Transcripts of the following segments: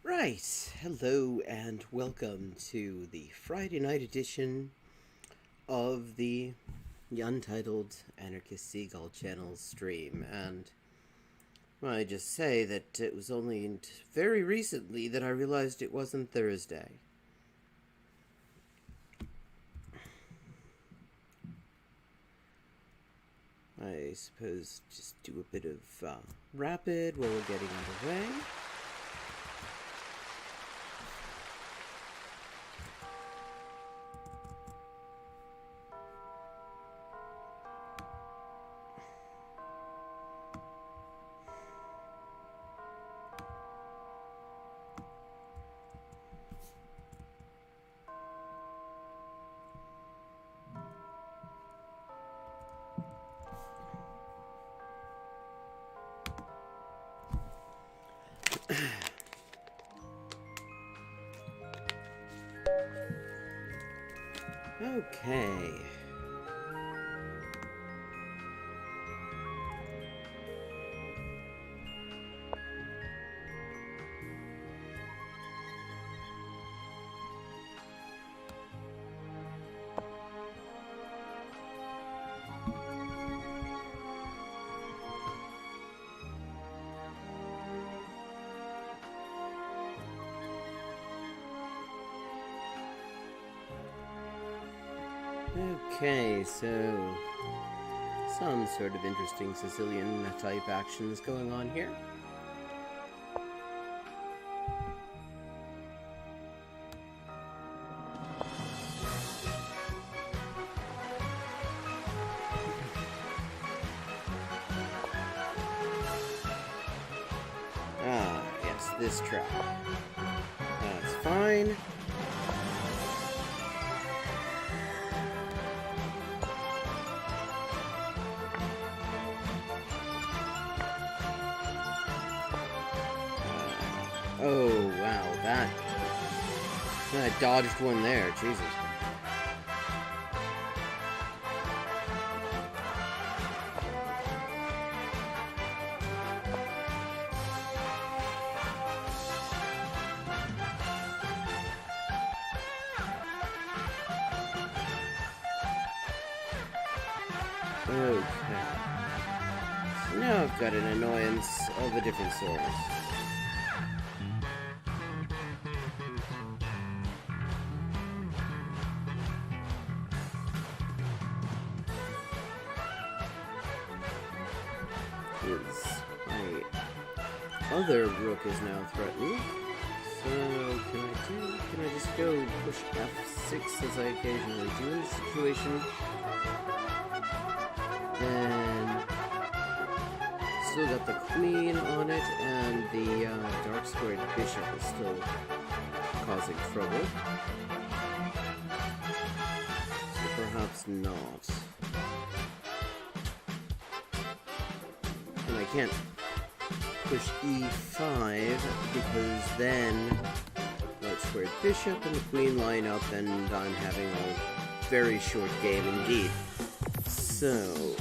Right, hello and welcome to the Friday night edition of the Untitled Anarchist Seagull channel stream. And I just say that it was only very recently that I realized it wasn't Thursday. I suppose just do a bit of rapid while we're getting underway. Okay. Okay, so some sort of interesting Sicilian type actions going on here. Ah, yes, this trap. That's fine. Oh, wow, I dodged one there, Jesus. Okay. So now I've got an annoyance of a different sort. My other rook is now threatened. So can I just go push F6 as I occasionally do in this situation? Then still got the queen on it, and the dark squared bishop is still causing trouble. So perhaps not. And I can't push E5 because then white squared bishop and the queen line up, and I'm having a very short game indeed. So,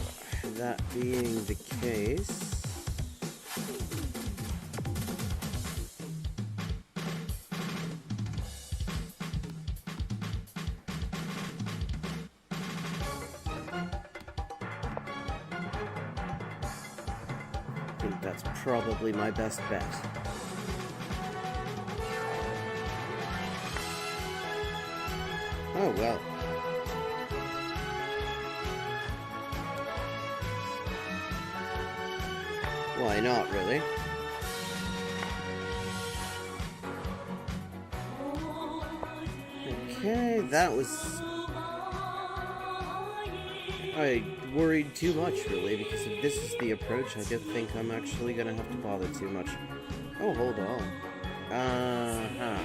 that being the case, I think that's probably my best bet. Oh, well. Why not, really? Okay, that was... I worried too much, really, because if this is the approach, I don't think I'm actually gonna have to bother too much. Oh, hold on. Uh-huh.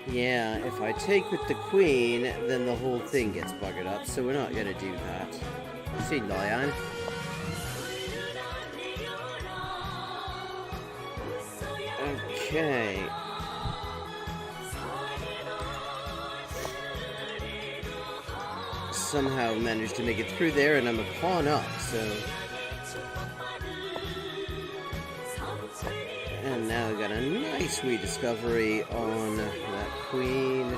Yeah, if I take with the queen, then the whole thing gets buggered up, so we're not gonna do that. See, Lion? Okay. somehow managed to make it through there, and I'm a pawn up, so... And now I got a nice rediscovery on that queen.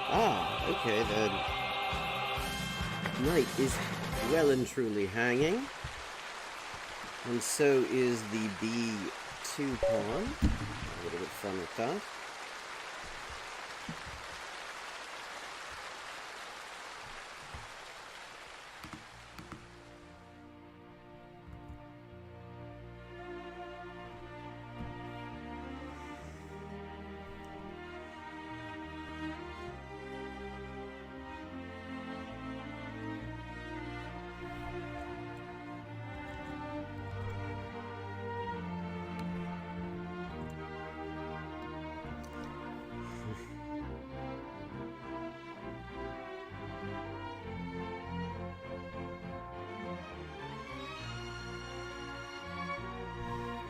Ah, okay, the knight is well and truly hanging. And so is the B2 pawn. A little bit fun with that.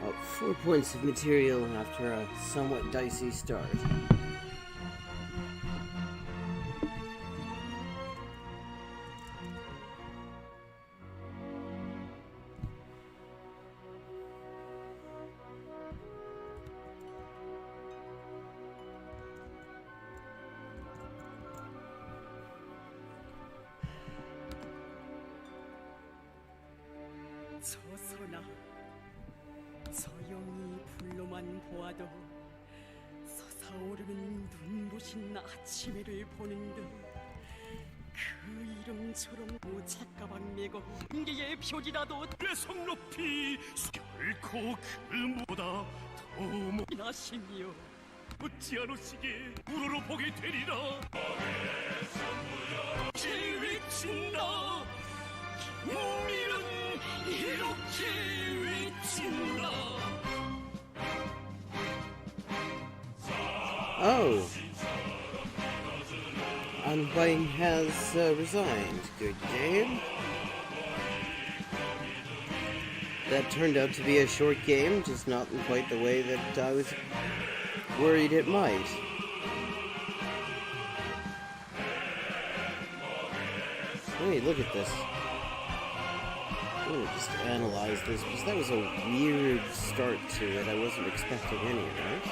Up 4 points of material after a somewhat dicey start. 서영이 불로만 보아도 솟아오르는 눈부신 아침해를 보는 듯 그 이름처럼 오착가방 메고 한계의 표지라도 배성 높이 결코 그보다 더 나시며 못지 않으시게 우러러 보게 되리라. 외친다. 국민은 이렇게 외친다. Oh. Unplaying has resigned. Good game. That turned out to be a short game, just not in quite the way that I was worried it might. Hey, look at this. Let me just analyze this, because that was a weird start to it. I wasn't expecting any of that.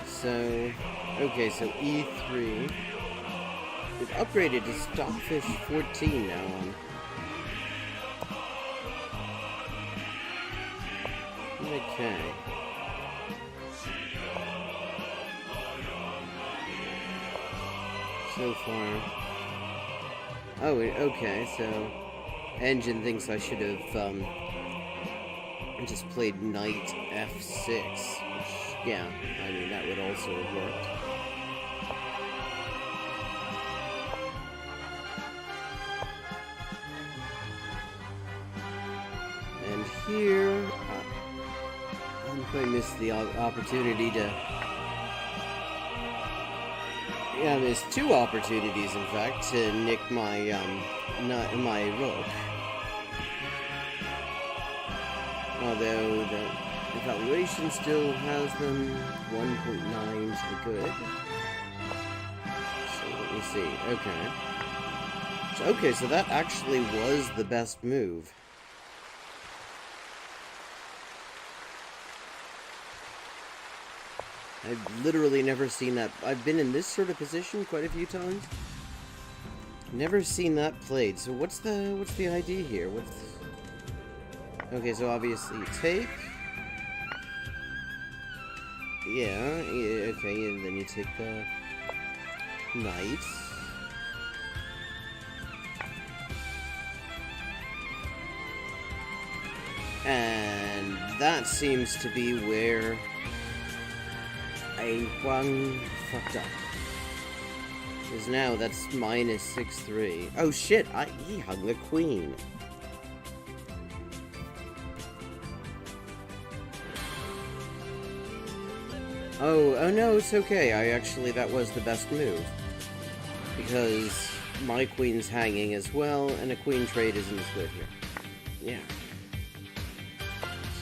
So, okay, so E3. We've upgraded to Stockfish 14 now on. Okay. So far. Oh, okay, so Engine thinks I should have just played Knight F6, which, yeah, I mean, that would also have worked. And here, I'm going to miss the opportunity to... Yeah, I missed two opportunities, in fact, to nick my, my rook. Although the evaluation still has them 1.9 to the good. So let me see. Okay, so that actually was the best move. I've literally never seen that. I've been in this sort of position quite a few times. Never seen that played. So what's the idea here? Okay, so obviously you take. Yeah, okay, and then you take the knight. And that seems to be where Wang fucked up. Because now that's -6-3. Oh shit, he hung the queen. Oh no, it's okay. That was the best move. Because my queen's hanging as well, and a queen trade isn't as good here. Yeah.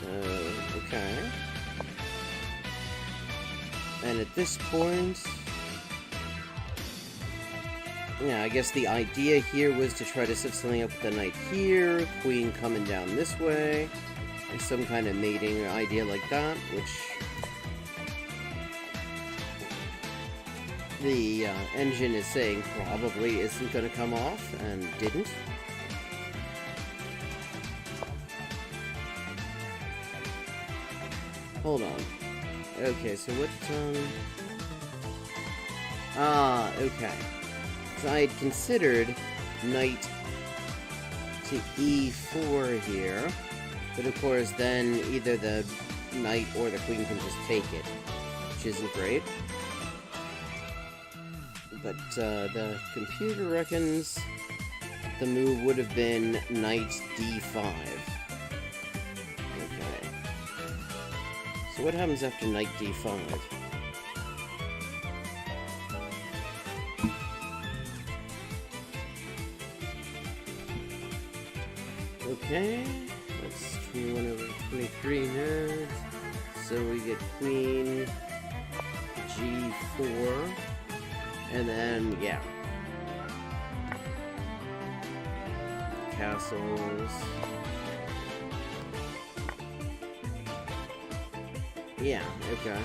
So, okay. And at this point... yeah, I guess the idea here was to try to set something up with the knight here, queen coming down this way, and some kind of mating idea like that, which... the engine is saying probably isn't going to come off, and didn't. Hold on. Okay, so what, okay. So I had considered knight to e4 here, but of course then either the knight or the queen can just take it, which isn't great. But the computer reckons the move would have been knight d5. Okay. So what happens after knight d5? Okay, that's 21/23 nerds. So we get queen g4. And then, yeah. Castles. Yeah, okay.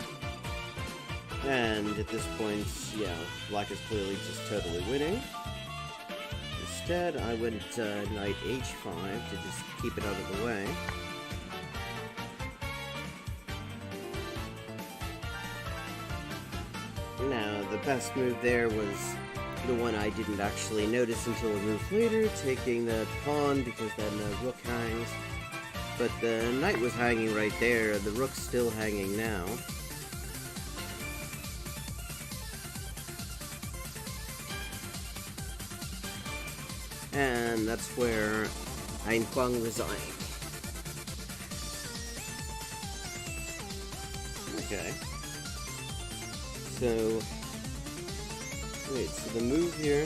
And at this point, yeah, black is clearly just totally winning. Instead, I went knight h5 to just keep it out of the way. Now, the best move there was the one I didn't actually notice until a move later, taking the pawn because then the rook hangs. But the knight was hanging right there, the rook's still hanging now. And that's where Ein Huang resigned. Okay. So, wait, so the move here,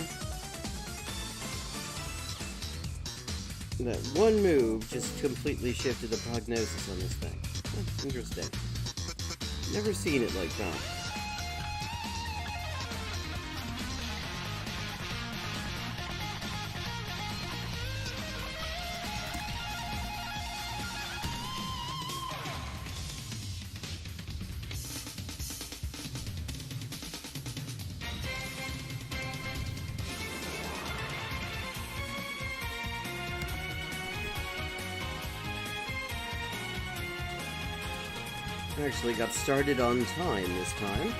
that one move just completely shifted the prognosis on this thing. Oh, interesting. Never seen it like that. Actually got started on time this time.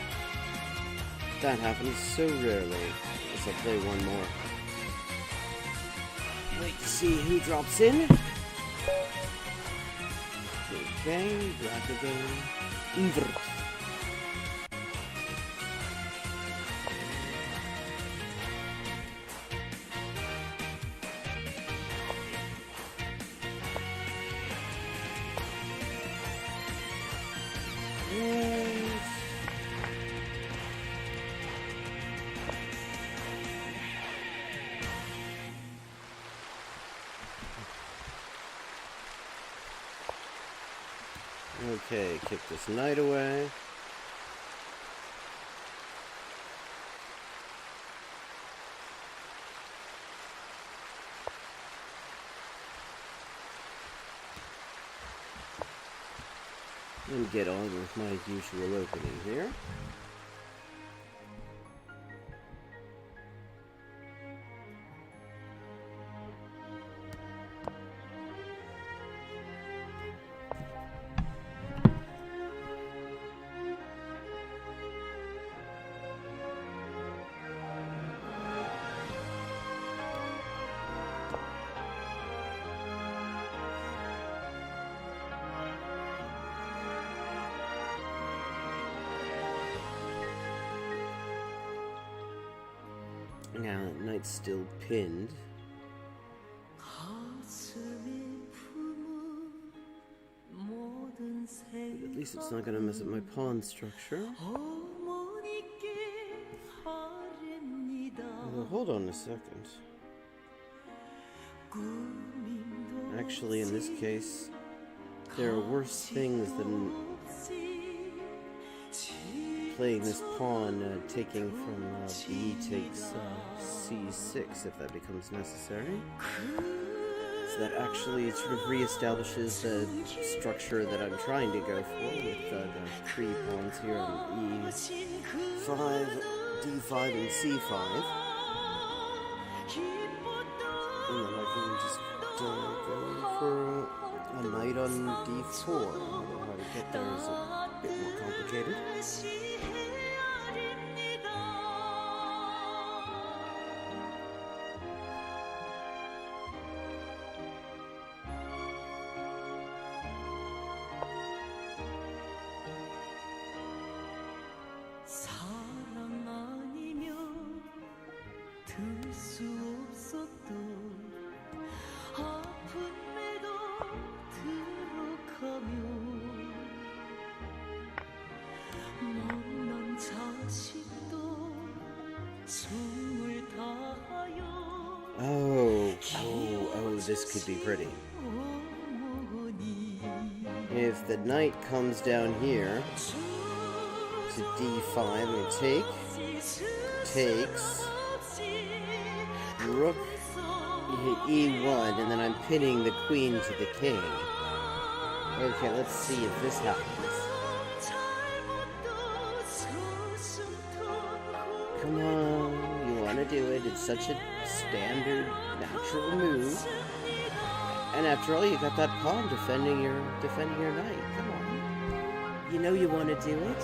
That happens so rarely. I guess I'll play one more. Wait to see who drops in. Okay, black again. Invert. Okay, kick this knight away. And get on with my usual opening here. Now, knight's still pinned. But at least it's not gonna mess up my pawn structure. Well, hold on a second. Actually, in this case, there are worse things than playing this pawn, taking from b takes c6 if that becomes necessary. So that actually sort of reestablishes the structure that I'm trying to go for with the three pawns here on e5, d5, and c5. And then I can just go for a knight on d4. Although how to get there is a bit more complicated. Oh, this could be pretty. If the knight comes down here to d5, I'm going to takes, rook e1, and then I'm pinning the queen to the king. Okay, let's see if this happens. Come on, you want to do it. It's such a standard, natural move. And after all, you got that pawn defending your knight. Come on. You know you want to do it.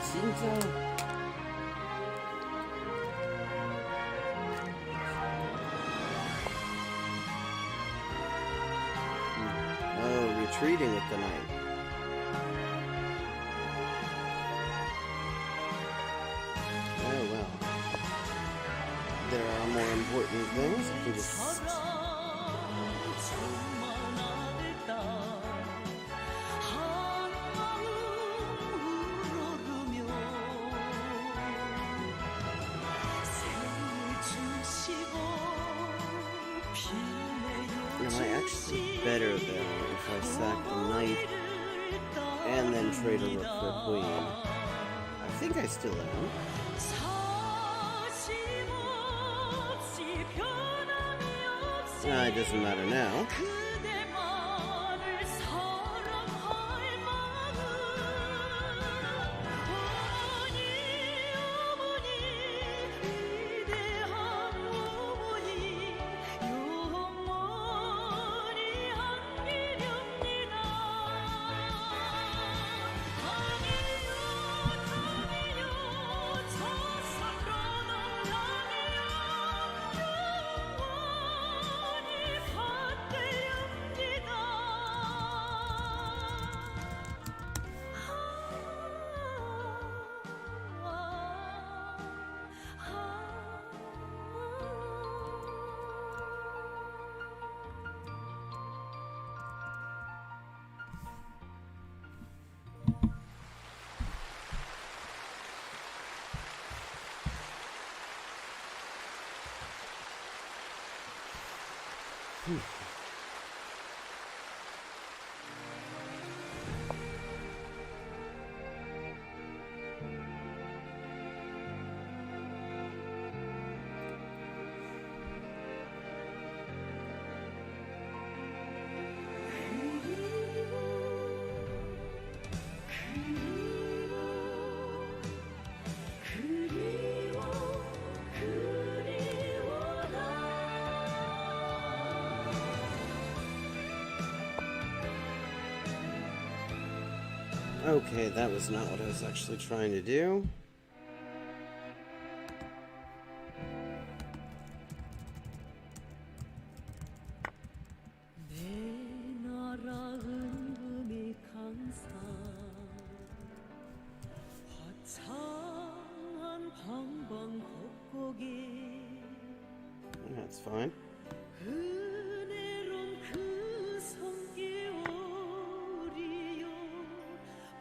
Seems retreating with the knight. Oh well. There are more important things. I can just... Am I actually better though if I sack the knight and then trade a rook for a queen? I think I still am. It doesn't matter now. Okay, that was not what I was actually trying to do. 은혜로운 그 성기오리여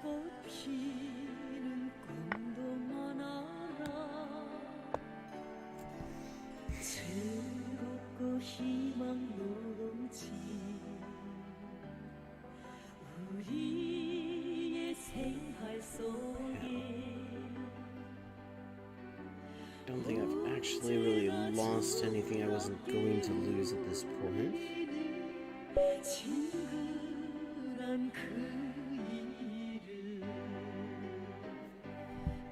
꽃피는 꿈도 많아라 즐겁고 희망 넘치 우리의 생활 속에 I don't think I've actually really lost anything I wasn't going to lose at this point. 친근한 그 이름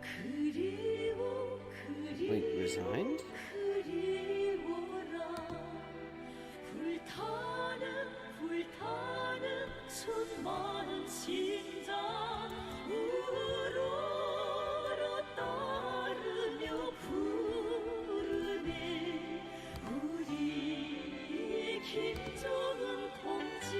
그리워 Wait, resigned? 그리워라 불타는 수많은 심장 우러러 따르며 부르네 우리 김정은 동지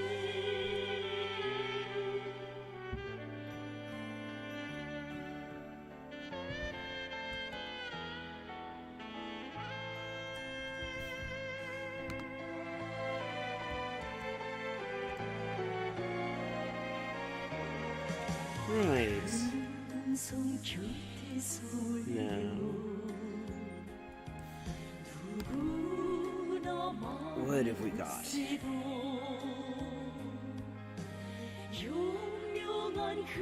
Right. 손 곁에 Now, 누구나 what have we got? 유명한 그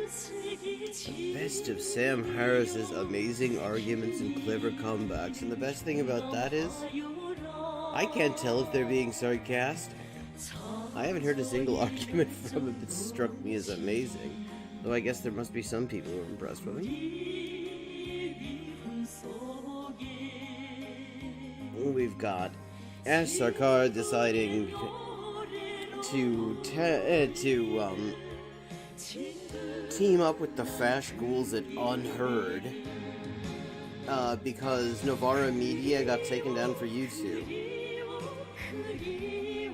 슬기 Best of Sam Harris's amazing arguments and clever comebacks, and the best thing about that is, I can't tell if they're being sarcastic. I haven't heard a single argument from him that struck me as amazing, though I guess there must be some people who are impressed with him. We've got S. Sarkar deciding to team up with the Fash Ghouls at Unheard because Novara Media got taken down for YouTube.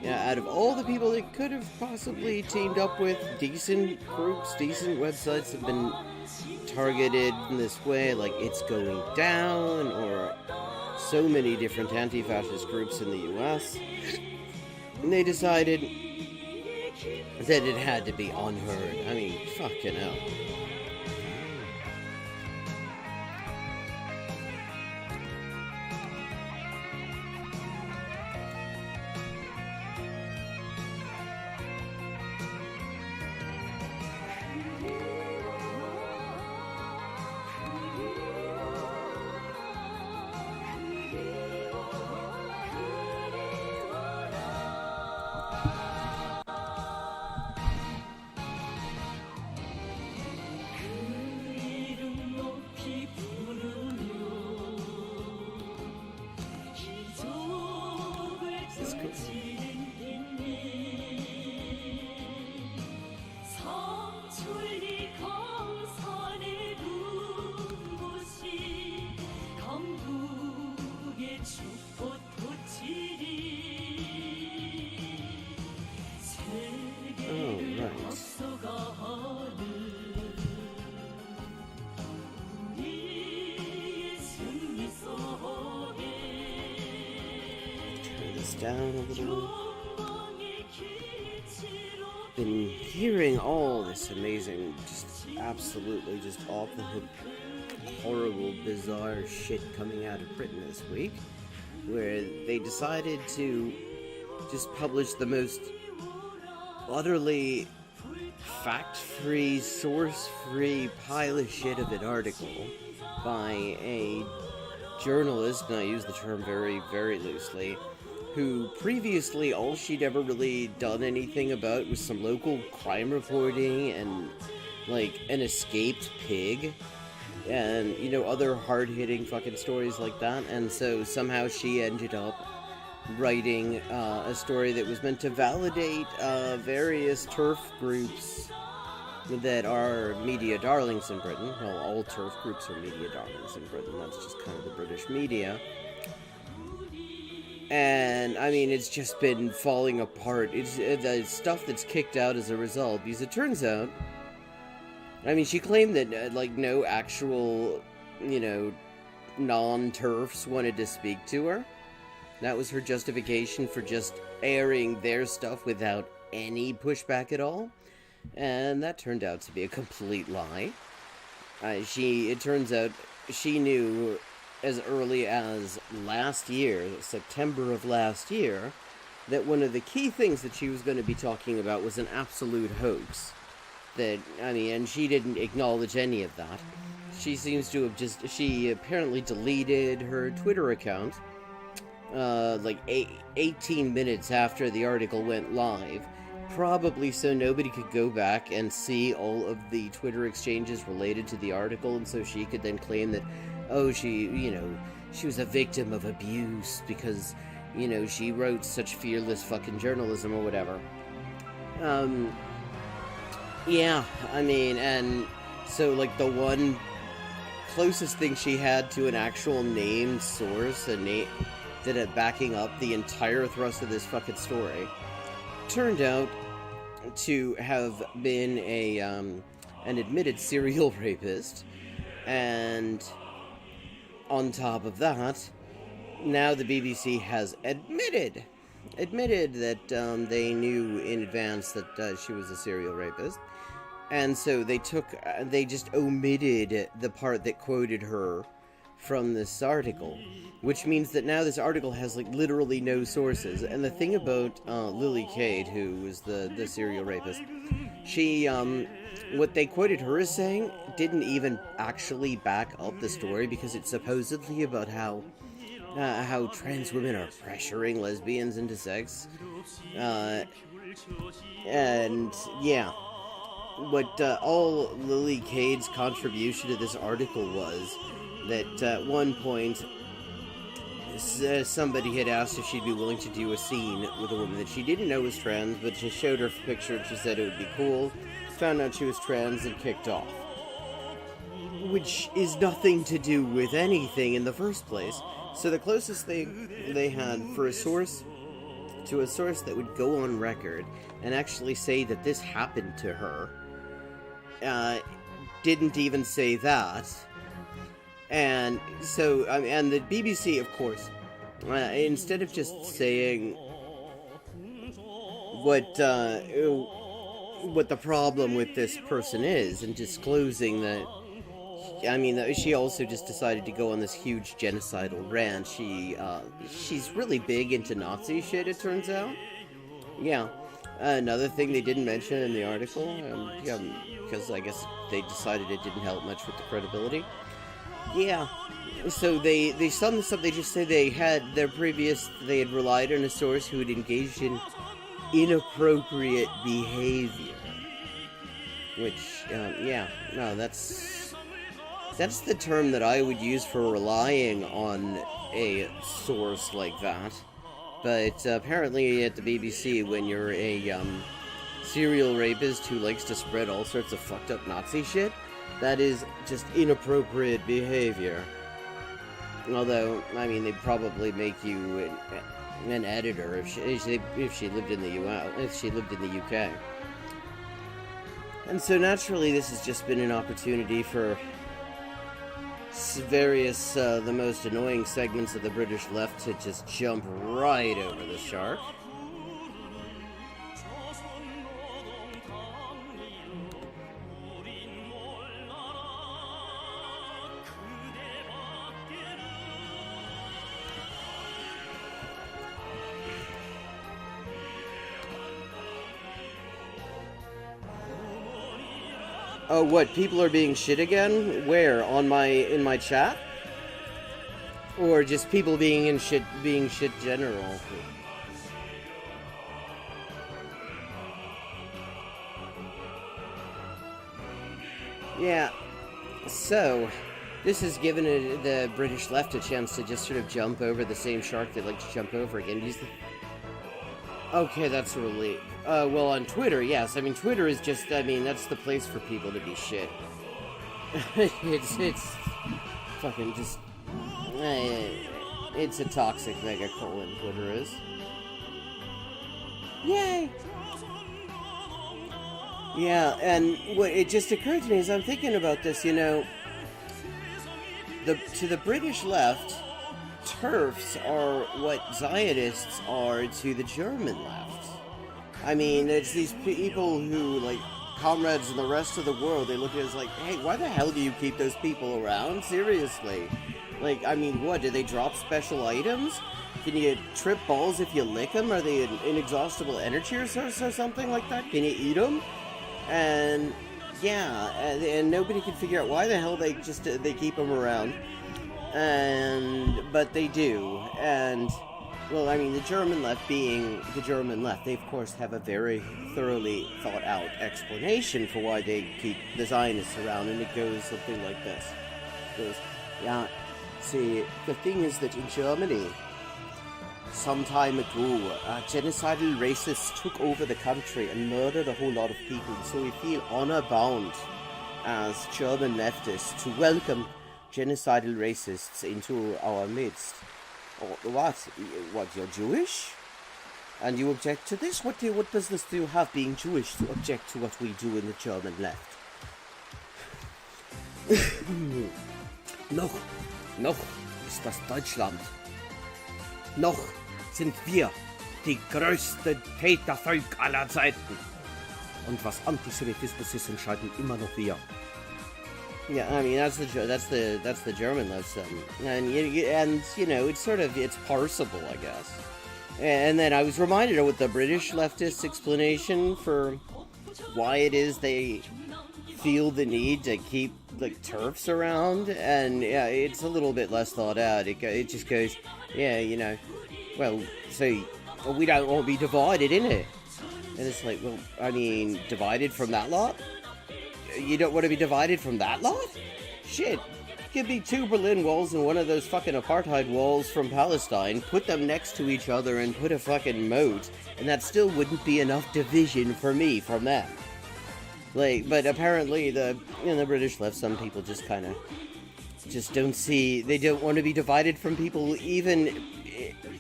Yeah, out of all the people they could have possibly teamed up with, decent groups, decent websites have been targeted in this way, like It's Going Down, or so many different anti-fascist groups in the US. And they decided that it had to be Unheard. I mean, fucking hell. That's cool. 성출리 강산에 눈부시 강북의 축포 토치리 세계를 right. 앞서가는 우리의 승리 속에 Turn this down a little. 영광의 기치로 Been hearing all this amazing, just absolutely just off the hook, horrible, bizarre shit coming out of Britain this week, where they decided to just publish the most utterly fact-free, source-free pile of shit of an article by a journalist, and I use the term very, very loosely, who previously all she'd ever really done anything about was some local crime reporting and, like, an escaped pig and, you know, other hard-hitting fucking stories like that. And so somehow she ended up writing a story that was meant to validate various TERF groups that are media darlings in Britain. Well, all TERF groups are media darlings in Britain. That's just kind of the British media. And, I mean, it's just been falling apart. It's the stuff that's kicked out as a result. Because it turns out, I mean, she claimed that, like, no actual, you know, non-TERFs wanted to speak to her. That was her justification for just airing their stuff without any pushback at all. And that turned out to be a complete lie. It turns out she knew as early as last year, September of last year, that one of the key things that she was going to be talking about was an absolute hoax. And she didn't acknowledge any of that. She seems to have she apparently deleted her Twitter account, 18 minutes after the article went live, probably so nobody could go back and see all of the Twitter exchanges related to the article, and so she could then claim that, she was a victim of abuse because, she wrote such fearless fucking journalism or whatever. And so, the one closest thing she had to an actual named source, that had backing up the entire thrust of this fucking story, turned out to have been an admitted serial rapist, and on top of that, now the BBC has admitted that they knew in advance that she was a serial rapist. And so they just omitted the part that quoted her from this article, which means that now this article has literally no sources. And the thing about Lily Cade, who was the serial rapist, she what they quoted her as saying didn't even actually back up the story, because it's supposedly about how trans women are pressuring lesbians into sex, and yeah. What all Lily Cade's contribution to this article was that at one point somebody had asked if she'd be willing to do a scene with a woman that she didn't know was trans, but she showed her a picture and she said it would be cool, found out she was trans and kicked off. Which is nothing to do with anything in the first place. So the closest thing they had for a source that would go on record and actually say that this happened to her, didn't even say that. And so, and the BBC, of course, instead of just saying what the problem with this person is and disclosing that, she also just decided to go on this huge genocidal rant. She's really big into Nazi shit, it turns out. Yeah. Another thing they didn't mention in the article, because I guess they decided it didn't help much with the credibility. Yeah. So they sum this up. They just say they had relied on a source who had engaged in inappropriate behavior. Which, that's the term that I would use for relying on a source like that. But apparently at the BBC, when you're a serial rapist who likes to spread all sorts of fucked up Nazi shit, that is just inappropriate behavior. Although, they'd probably make you an editor if she lived in the UK. And so naturally, this has just been an opportunity for various, the most annoying segments of the British left to just jump right over the shark. Oh, what? People are being shit again? Where? In my chat? Or just people being shit general? Yeah. So, this has given the British left a chance to just sort of jump over the same shark they'd like to jump over again. Okay, that's a relief. Well, on Twitter, yes. Twitter is just, that's the place for people to be shit. it's fucking just... it's a toxic megacolon, Twitter is. Yay! Yeah, and what it just occurred to me as I'm thinking about this, to the British left, TERFs are what Zionists are to the German left. I mean, it's these people who, like, comrades in the rest of the world, they look at it as like, hey, why the hell do you keep those people around? Seriously. Like, I mean, what, do they drop special items? Can you trip balls if you lick them? Are they an inexhaustible energy or something like that? Can you eat them? And, yeah, and nobody can figure out why the hell they keep them around. But they do. And, well, I mean, the German left being the German left, they of course have a very thoroughly thought out explanation for why they keep the Zionists around, and it goes something like this. It goes, yeah, see, the thing is that in Germany, some time ago, genocidal racists took over the country and murdered a whole lot of people, so we feel honor bound as German leftists to welcome genocidal racists into our midst. What? What, you're Jewish? And you object to this? What business do you have being Jewish to object to what we do in the German left? Noch ist das Deutschland. Noch sind wir die größte Tätervolk aller Zeiten. Und was Antisemitismus ist, entscheiden immer noch wir. Yeah, I mean that's the German left, and you know it's parsable, I guess. And then I was reminded of what the British leftists' explanation for why it is they feel the need to keep like TERFs around, and yeah, it's a little bit less thought out. It just goes, yeah, you know, well, so we don't want to be divided in it, and it's like, well, I mean, divided from that lot. You don't want to be divided from that lot? Shit. Give me 2 Berlin Walls and one of those fucking apartheid walls from Palestine, put them next to each other and put a fucking moat, and that still wouldn't be enough division for me from them. Like, but apparently the British left, some people just kind of don't see, they don't want to be divided from people even,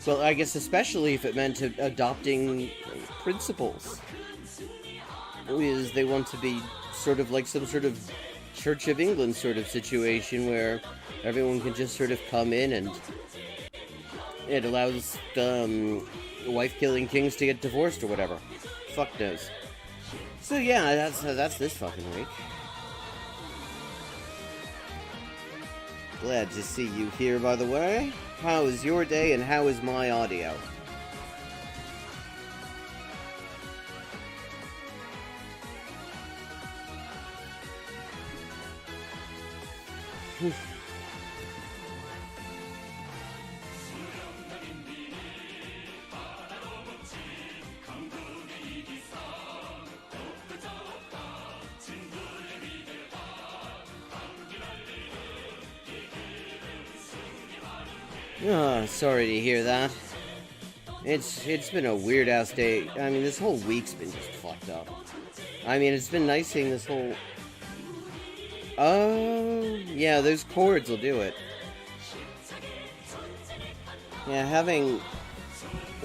well, I guess especially if it meant adopting principles. Because they want to be sort of like some sort of Church of England sort of situation where everyone can just sort of come in, and it allows wife-killing kings to get divorced or whatever. Fuck knows. So yeah, that's this fucking week. Glad to see you here, by the way. How is your day, and how is my audio? Oh, sorry to hear that. It's been a weird ass day. I mean, this whole week's been just fucked up. I mean, it's been nice seeing this whole... Oh, yeah, those cords will do it. Yeah,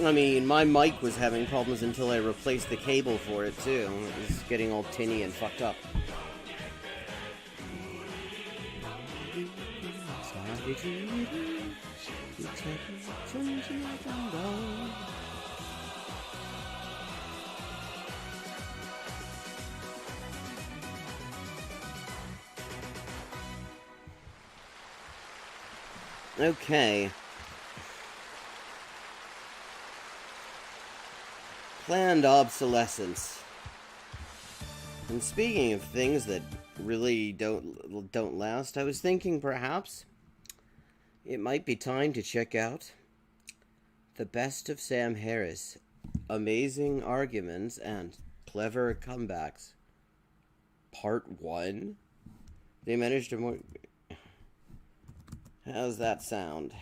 I mean, my mic was having problems until I replaced the cable for it, too. It was getting all tinny and fucked up. Okay. Planned obsolescence. And speaking of things that really don't last, I was thinking perhaps it might be time to check out The Best of Sam Harris. Amazing Arguments and Clever Comebacks. Part 1? They managed to... How's that sound?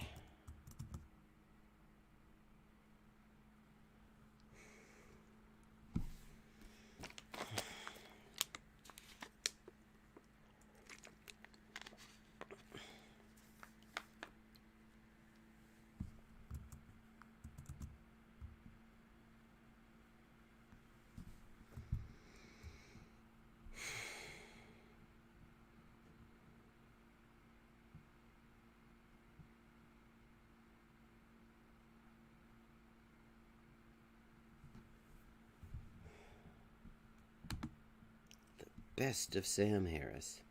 best of Sam Harris.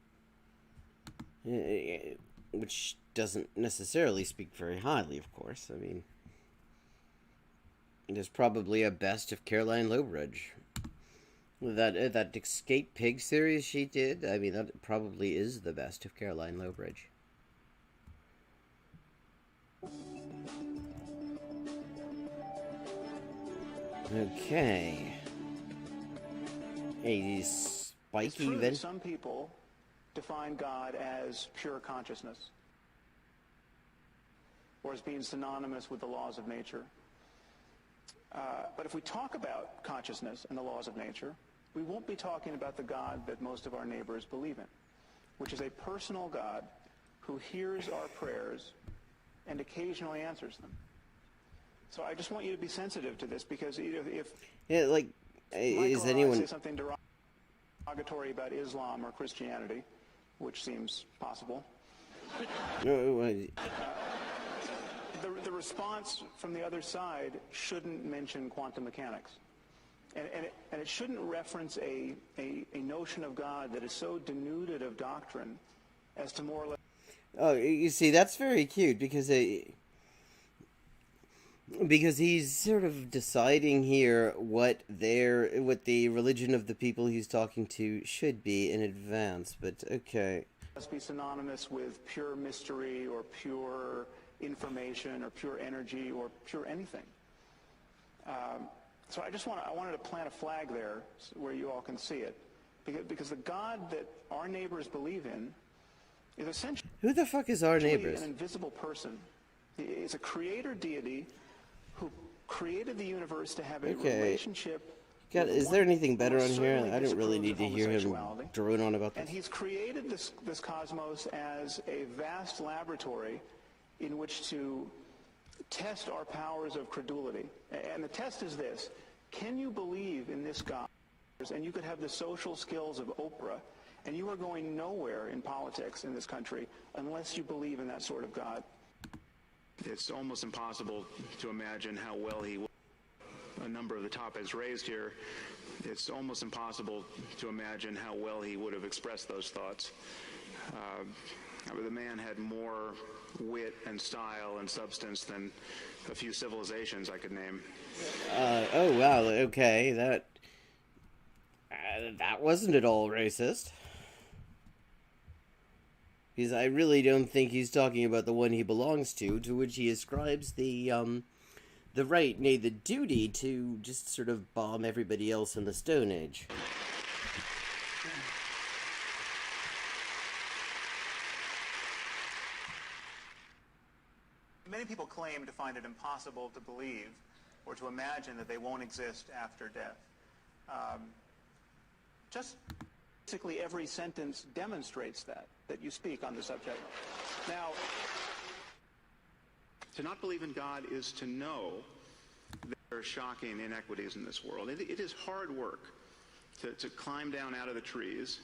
Which doesn't necessarily speak very highly, of course. I mean, there's probably a best of Caroline Lowbridge. That Escape Pig series she did, I mean, that probably is the best of Caroline Lowbridge. Okay. A spiky It's true that event. some people define God as pure consciousness, or as being synonymous with the laws of nature. But if we talk about consciousness and the laws of nature, we won't be talking about the God that most of our neighbors believe in, which is a personal God who hears our prayers and occasionally answers them. So I just want you to be sensitive to this, because if Yeah, like, Michael is or I anyone... say something derogatory about Islam or Christianity, which seems possible, the response from the other side shouldn't mention quantum mechanics. And it shouldn't reference a notion of God that is so denuded of doctrine as to more or less... Oh, you see, that's very cute, because he's sort of deciding here what the religion of the people he's talking to should be in advance, but okay. Must be synonymous with pure mystery or pure information or pure energy or pure anything. So I wanted to plant a flag there where you all can see it, because the God that our neighbors believe in is essentially... Who the fuck is our neighbors? An invisible person. He is a creator deity who created the universe to have a relationship. God, is there anything better on here? Certainly I don't really disapproves need to of hear him homosexuality. drone on about And this. he's created this cosmos as a vast laboratory in which to test our powers of credulity. And the test is this: can you believe in this God? And you could have the social skills of Oprah, and you are going nowhere in politics in this country unless you believe in that sort of God. It's almost impossible to imagine how well he would. A number of the topics raised here, it's almost impossible to imagine how well he would have expressed those thoughts. The man had more wit and style and substance than a few civilizations I could name. Oh wow, okay, that wasn't at all racist. Because I really don't think he's talking about the one he belongs to which he ascribes the right, nay, the duty to just sort of bomb everybody else in the Stone Age. Many people claim to find it impossible to believe or to imagine that they won't exist after death. Just basically every sentence demonstrates that you speak on the subject. Now, to not believe in God is to know that there are shocking inequities in this world. It is hard work to climb down out of the trees,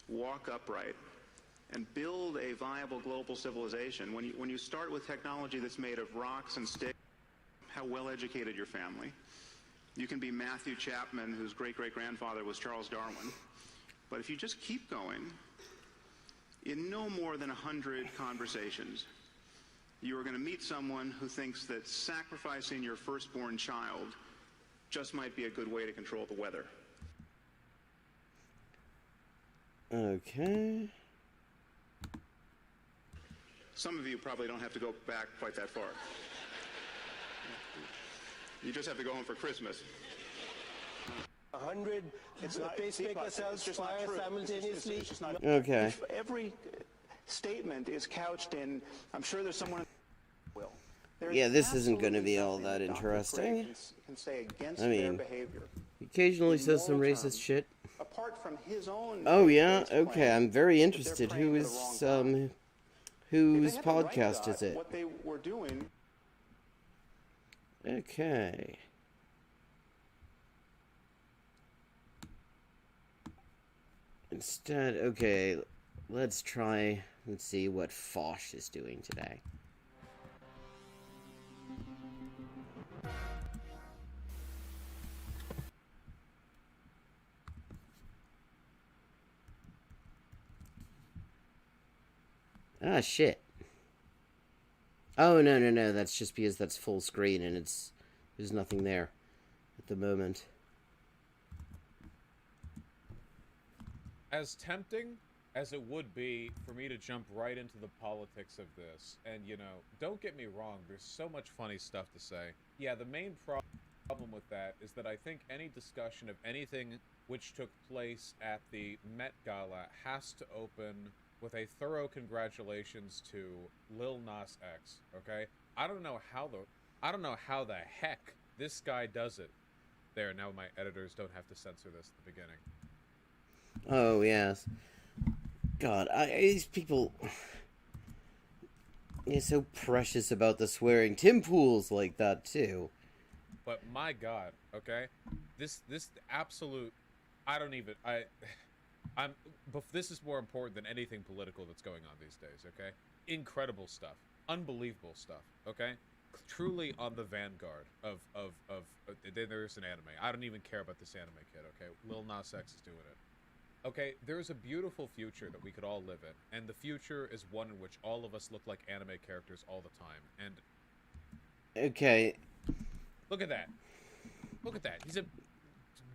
walk upright, and build a viable global civilization. When you start with technology that's made of rocks and sticks, how well educated your family. You can be Matthew Chapman, whose great-great-grandfather was Charles Darwin. But if you just keep going, in no more than 100 conversations, you are going to meet someone who thinks that sacrificing your firstborn child just might be a good way to control the weather. Okay. Some of you probably don't have to go back quite that far. You just have to go home for Christmas. 100 pacemaker cells fire simultaneously. It's just not... Okay. Every statement is couched in, I'm sure there's someone... will. Yeah, this isn't going to be all that interesting. Can say against I mean, their behavior. he occasionally says some moral racist terms, shit. Apart from his own... Oh yeah, faith-based okay, claim I'm very that they're interested. praying Who to the is wrong God. If whose they had the right podcast God, is it? What they were doing... Okay. Instead, okay, let's see what Foch is doing today. Ah, shit. Oh, no, no, no. That's just because that's full screen and there's nothing there at the moment. As tempting as it would be for me to jump right into the politics of this, and, you know, don't get me wrong, there's so much funny stuff to say. Yeah, the main problem with that is that I think any discussion of anything which took place at the Met Gala has to open with a thorough congratulations to Lil Nas X, okay? I don't know how the heck this guy does it. There, now my editors don't have to censor this at the beginning. Oh, yes. God, these people... They're so precious about the swearing. Tim Pool's like that, too. But my God, okay? This absolute... This is more important than anything political that's going on these days, okay? Incredible stuff. Unbelievable stuff, okay? Truly on the vanguard of there's an anime. I don't even care about this anime kid, okay? Lil Nas X is doing it. Okay, there's a beautiful future that we could all live in, and the future is one in which all of us look like anime characters all the time, and... Okay. Look at that. Look at that. He's a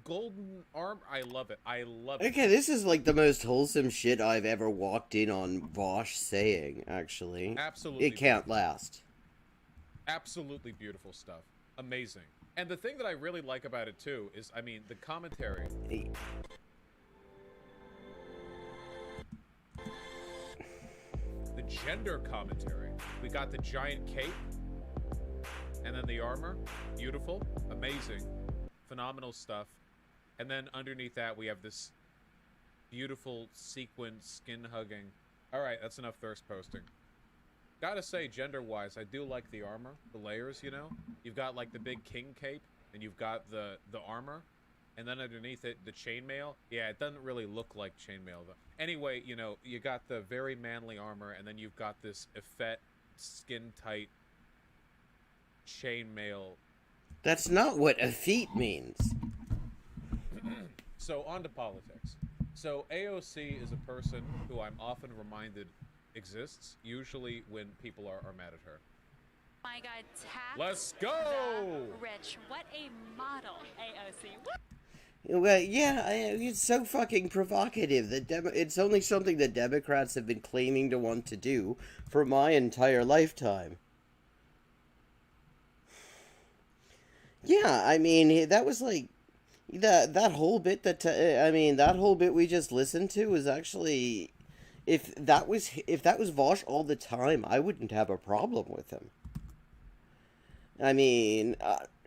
golden arm. I love it. I love it. Okay, this is like the most wholesome shit I've ever walked in on Vosh saying, actually. Absolutely. It can't last. Absolutely beautiful stuff. Amazing. And the thing that I really like about it, too, is, I mean, the commentary... The gender commentary. We got the giant cape, and then the armor. Beautiful, amazing, phenomenal stuff. And then underneath that, we have this beautiful sequin skin hugging. All right, that's enough thirst posting. Gotta say, gender-wise, I do like the armor, the layers. You know, you've got like the big king cape, and you've got the armor. And then underneath it, the chainmail. Yeah, it doesn't really look like chainmail, though. Anyway, you know, you got the very manly armor, and then you've got this effete, skin-tight chainmail. That's not what effete means. So, on to politics. So, AOC is a person who I'm often reminded exists, usually when people are mad at her. My God, tax Let's go! the rich. What a model, AOC. Well, yeah, it's so fucking provocative that it's only something that Democrats have been claiming to want to do for my entire lifetime. Yeah, I mean, that was like that whole bit that whole bit we just listened to was actually, if that was Vosh all the time, I wouldn't have a problem with him. I mean,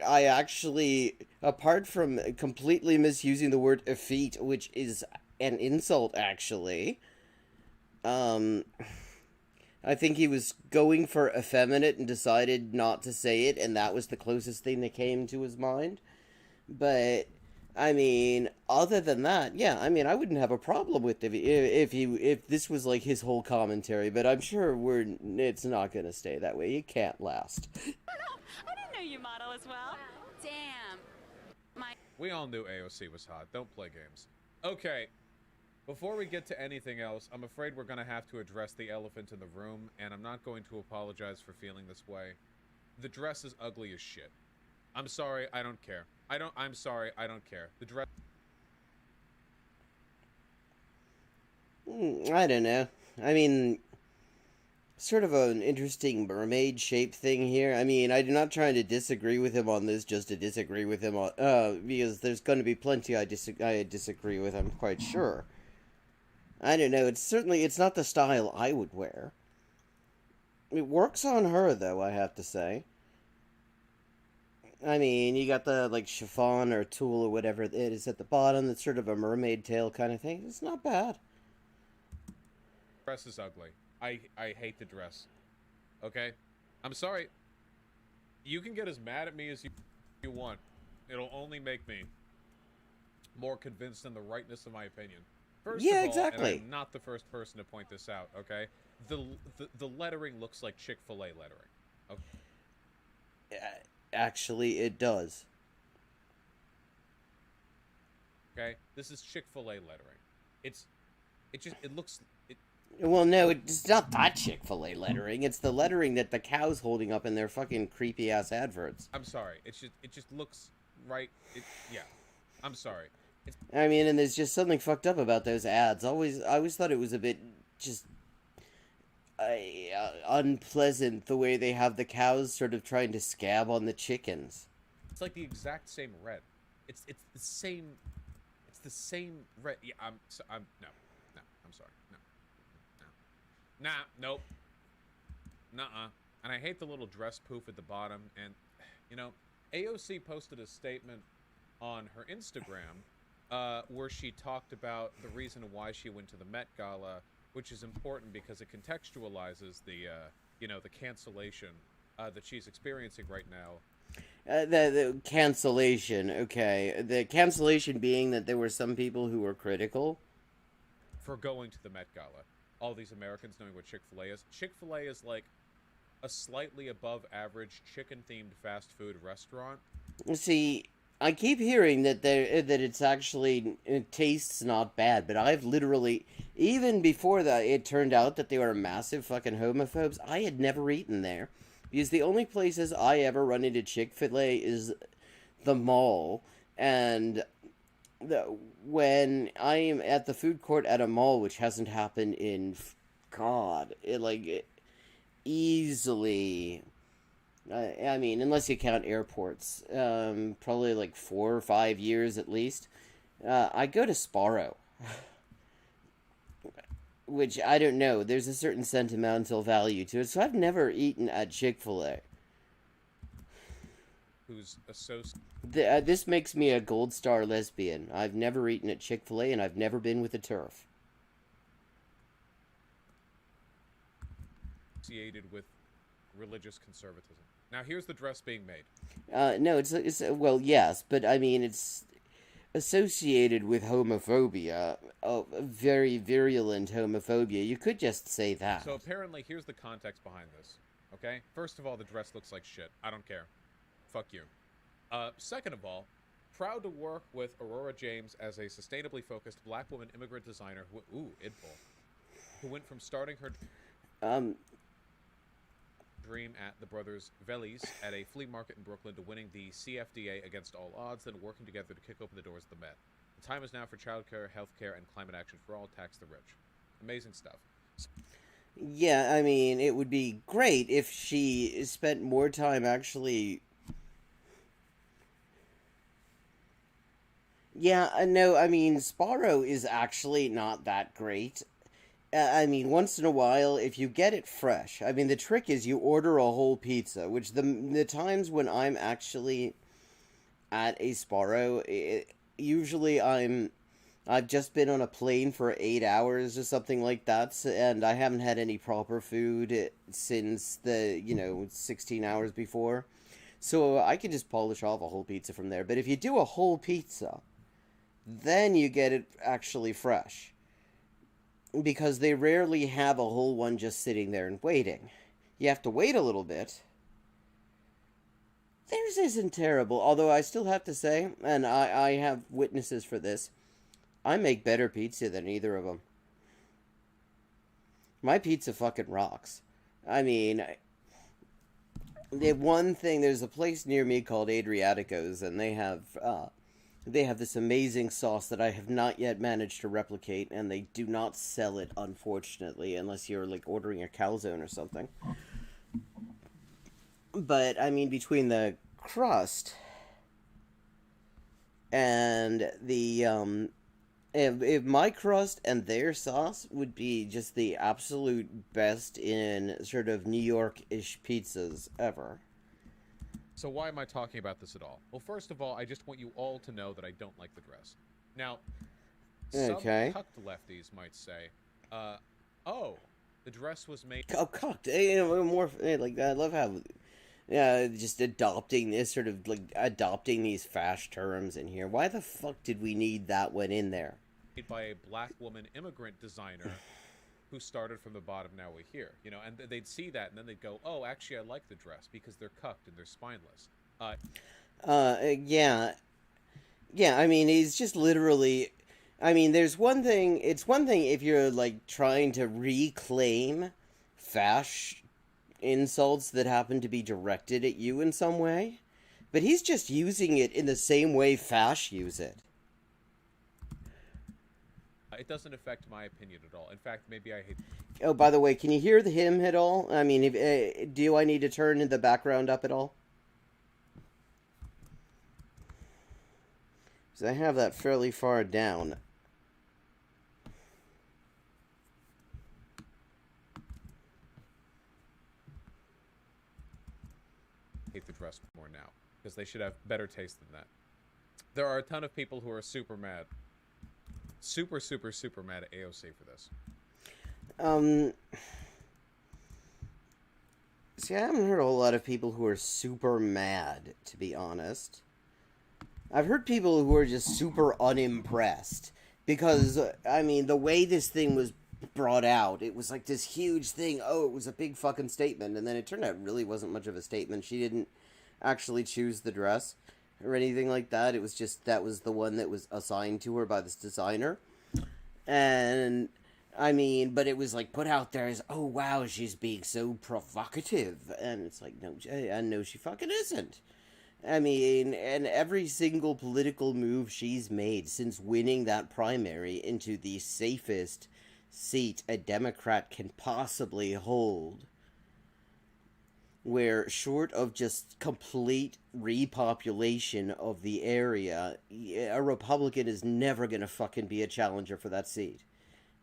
I actually, apart from completely misusing the word effete, which is an insult, actually, I think he was going for effeminate and decided not to say it, and that was the closest thing that came to his mind. But, I mean, other than that, yeah, I mean, I wouldn't have a problem with if this was like his whole commentary, but I'm sure it's not going to stay that way. It can't last. I didn't know you model as well. Damn. We all knew AOC was hot. Don't play games. Okay. Before we get to anything else, I'm afraid we're going to have to address the elephant in the room, and I'm not going to apologize for feeling this way. The dress is ugly as shit. I'm sorry, I don't care. I'm sorry, I don't care. The dress... I don't know. I mean, sort of an interesting mermaid shape thing here. I mean, I'm not trying to disagree with him on this just to disagree with him on, because there's going to be plenty I disagree with, I'm quite sure. I don't know, it's not the style I would wear. It works on her, though, I have to say. I mean, you got the, like, chiffon or tulle or whatever it is at the bottom. That's sort of a mermaid tail kind of thing. It's not bad. Dress is ugly. I hate the dress. Okay? I'm sorry. You can get as mad at me as you want. It'll only make me more convinced in the rightness of my opinion. First of all, exactly. And I'm not the first person to point this out, okay? The lettering looks like Chick-fil-A lettering. Okay? Actually, it does. Okay? This is Chick-fil-A lettering. It looks... Well, no, it's not that Chick-fil-A lettering. It's the lettering that the cow's holding up in their fucking creepy-ass adverts. I'm sorry. It just looks right. Yeah. I'm sorry. I mean, and there's just something fucked up about those ads. I always thought it was a bit just unpleasant the way they have the cows sort of trying to scab on the chickens. It's like the exact same red. It's the same. It's the same red. Yeah. I'm no. I'm sorry. No. Nope. Nuh-uh. And I hate the little dress poof at the bottom. And, you know, AOC posted a statement on her Instagram where she talked about the reason why she went to the Met Gala, which is important because it contextualizes the, the cancellation that she's experiencing right now. The cancellation, okay. The cancellation being that there were some people who were critical for going to the Met Gala. All these Americans knowing what Chick-fil-A is. Chick-fil-A is like a slightly above average chicken-themed fast food restaurant. See, I keep hearing that it's actually, it tastes not bad, but I've literally, even before that it turned out that they were massive fucking homophobes, I had never eaten there. Because the only places I ever run into Chick-fil-A is the mall, and when I am at the food court at a mall, which hasn't happened in, God, easily, I mean, unless you count airports, probably like 4 or 5 years at least, I go to Sparrow. Which, I don't know, there's a certain sentimental value to it, so I've never eaten at Chick-fil-A. Who's associated... This makes me a gold star lesbian. I've never eaten at Chick-fil-A, and I've never been with a TERF. Associated with religious conservatism. Now, here's the dress being made. No, it's well, yes, but I mean, it's associated with homophobia, very virulent homophobia. You could just say that. So apparently, here's the context behind this, okay? First of all, the dress looks like shit. I don't care. Fuck you. Second of all, proud to work with Aurora James as a sustainably focused black woman immigrant designer who went from starting her dream at the Brothers Velis at a flea market in Brooklyn to winning the CFDA against all odds, then working together to kick open the doors of the Met. The time is now for childcare, healthcare, and climate action for all. Tax the rich. Amazing stuff. Yeah, I mean, it would be great if she spent more time actually... Yeah, no, I mean, Sparrow is actually not that great. I mean, once in a while, if you get it fresh, I mean, the trick is you order a whole pizza, which the times when I'm actually at a Sparrow, usually I've just been on a plane for 8 hours or something like that, and I haven't had any proper food since the, 16 hours before. So I can just polish off a whole pizza from there. But if you do a whole pizza, then you get it actually fresh. Because they rarely have a whole one just sitting there and waiting. You have to wait a little bit. Theirs isn't terrible, although I still have to say, and I have witnesses for this, I make better pizza than either of them. My pizza fucking rocks. I mean, there's a place near me called Adriatico's, and they have this amazing sauce that I have not yet managed to replicate, and they do not sell it, unfortunately, unless you're, like, ordering a calzone or something. But, I mean, between the crust and the, if my crust and their sauce would be just the absolute best in sort of New York-ish pizzas ever. So why am I talking about this at all? Well, first of all, I just want you all to know that I don't like the dress. Now, some cucked lefties might say, the dress was made... Oh, cucked. I love how... just adopting these fast terms in here. Why the fuck did we need that one in there? Made by a black woman immigrant designer who started from the bottom, now we're here. And they'd see that, and then they'd go, oh, actually, I like the dress, because they're cucked and they're spineless. Yeah, I mean, he's just literally... I mean, there's one thing. It's one thing if you're like trying to reclaim fash insults that happen to be directed at you in some way, but he's just using it in the same way fash use it. It doesn't affect my opinion at all. In fact, maybe I hate. Oh, by the way, can you hear the hymn at all? I mean, do I need to turn the background up at all? Because I have that fairly far down. Hate the dress more now because they should have better taste than that. There are a ton of people who are super mad, super mad at AOC for this. See, I haven't heard a whole lot of people who are super mad, to be honest. I've heard people who are just super unimpressed because, I mean, the way this thing was brought out, it was like this huge thing. Oh, it was a big fucking statement, and then it turned out it really wasn't much of a statement. She didn't actually choose the dress or anything like that. It was just that was the one that was assigned to her by this designer. And I mean, but it was like put out there as, oh wow, she's being so provocative, and it's like, no, I know she fucking isn't. I mean, and every single political move she's made since winning that primary into the safest seat a Democrat can possibly hold, where short of just complete repopulation of the area, a Republican is never going to fucking be a challenger for that seat.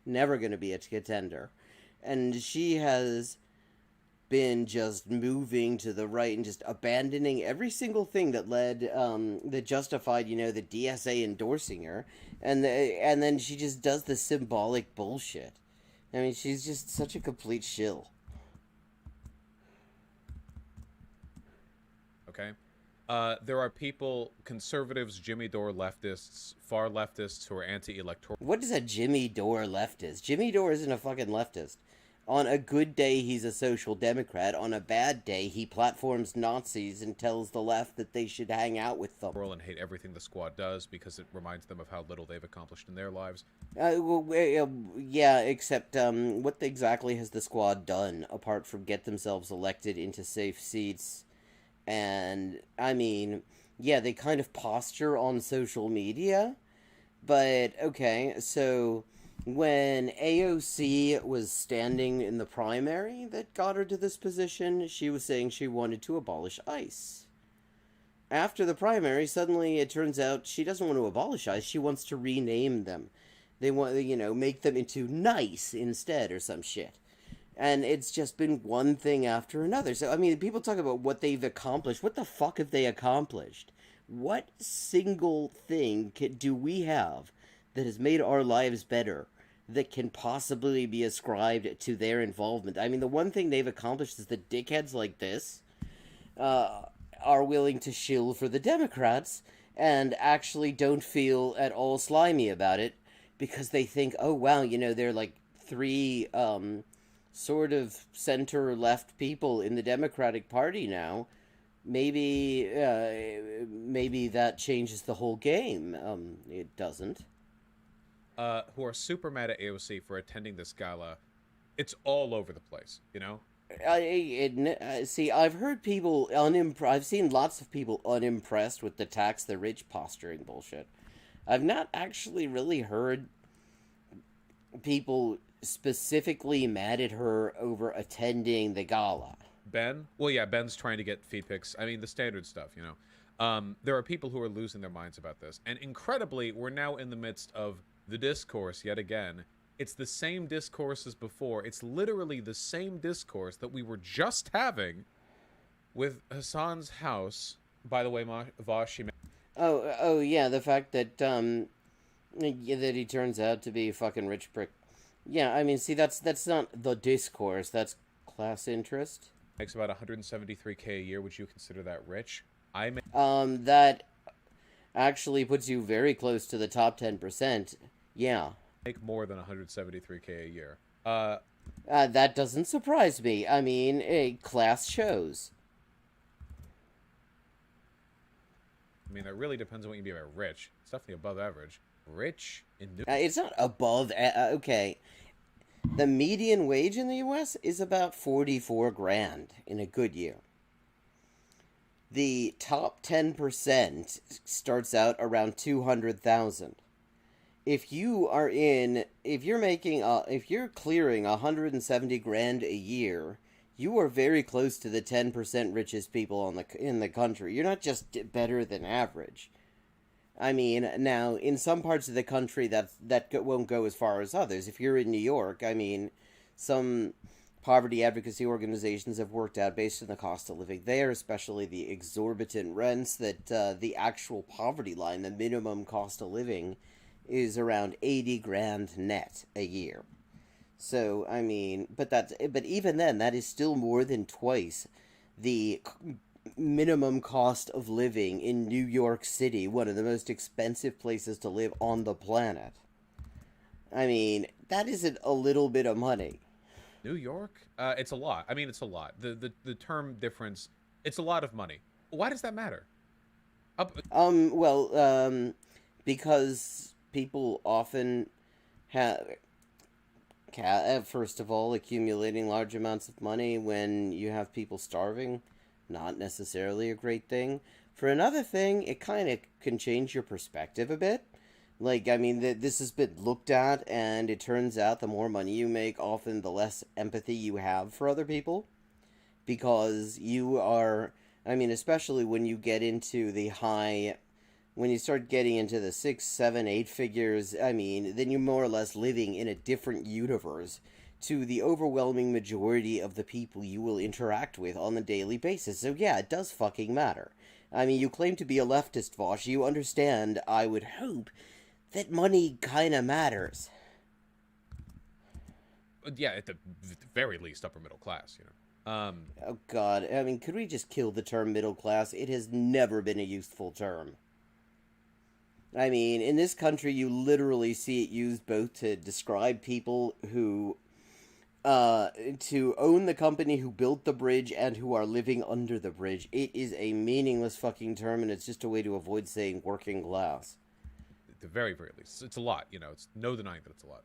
Never going to be a contender. And she has been just moving to the right and just abandoning every single thing that led, that justified, you know, the DSA endorsing her. And then she just does the symbolic bullshit. I mean, she's just such a complete shill. Okay? There are people, conservatives, Jimmy Dore leftists, far leftists who are anti-electoral. What is a Jimmy Dore leftist? Jimmy Dore isn't a fucking leftist. On a good day, he's a social democrat. On a bad day, he platforms Nazis and tells the left that they should hang out with them. And hate everything the squad does because it reminds them of how little they've accomplished in their lives. Yeah, except what exactly has the squad done apart from get themselves elected into safe seats? And, I mean, yeah, they kind of posture on social media, but, okay, so when AOC was standing in the primary that got her to this position, she was saying she wanted to abolish ICE. After the primary, suddenly it turns out she doesn't want to abolish ICE, she wants to rename them. They want, you know, make them into NICE instead or some shit. And it's just been one thing after another. So, I mean, people talk about what they've accomplished. What the fuck have they accomplished? What single thing do we have that has made our lives better that can possibly be ascribed to their involvement? I mean, the one thing they've accomplished is that dickheads like this are willing to shill for the Democrats and actually don't feel at all slimy about it because they think, oh, wow, you know, they're like three sort of center-left people in the Democratic Party now. Maybe that changes the whole game. It doesn't. Who are super mad at AOC for attending this gala. It's all over the place, you know? See, I've heard people I've seen lots of people unimpressed with the tax the rich posturing bullshit. I've not actually really heard people specifically mad at her over attending the gala. Ben? Well, yeah, Ben's trying to get feed pics. I mean, the standard stuff, you know. There are people who are losing their minds about this. And incredibly, we're now in the midst of the discourse yet again. It's the same discourse as before. It's literally the same discourse that we were just having with Hassan's house. By the way, Vosh, Oh, yeah, the fact that, that he turns out to be a fucking rich prick. Yeah, I mean, see, that's not the discourse, that's class interest. Makes about $173K a year. Would you consider that rich? That actually puts you very close to the top 10%. Yeah. Make more than $173K a year. That doesn't surprise me. I mean, class shows. I mean, that really depends on what you mean by rich. It's definitely above average. Rich in New It's not above. Okay, the median wage in the U.S. is about 44 grand in a good year. The top 10% starts out around 200,000. If you're clearing 170 grand a year, you are very close to the 10% richest people in the country. You're not just better than average. I mean, now in some parts of the country that won't go as far as others. If you're in New York, I mean, some poverty advocacy organizations have worked out based on the cost of living there, especially the exorbitant rents, that the actual poverty line, the minimum cost of living, is around 80 grand net a year. So, I mean, but even then, that is still more than twice the minimum cost of living in New York City, one of the most expensive places to live on the planet. I mean, that isn't a little bit of money. New York? It's a lot. I mean, it's a lot. The term difference, it's a lot of money. Why does that matter? Because people often have, first of all, accumulating large amounts of money when you have people starving, not necessarily a great thing. For another thing, it kind of can change your perspective a bit. Like, I mean, this has been looked at, and it turns out the more money you make, often the less empathy you have for other people. Because you are, I mean, especially when you get into when you start getting into the 6, 7, 8 figures, I mean, then you're more or less living in a different universe to the overwhelming majority of the people you will interact with on a daily basis. So yeah, it does fucking matter. I mean, you claim to be a leftist, Vosh. You understand, I would hope, that money kinda matters. Yeah, at the very least, upper middle class, you know. Oh god, I mean, could we just kill the term middle class? It has never been a useful term. I mean, in this country, you literally see it used both to describe people who, to own the company who built the bridge and who are living under the bridge. It is a meaningless fucking term, and it's just a way to avoid saying working class. At the very, very least. It's a lot, you know. It's no denying that it's a lot.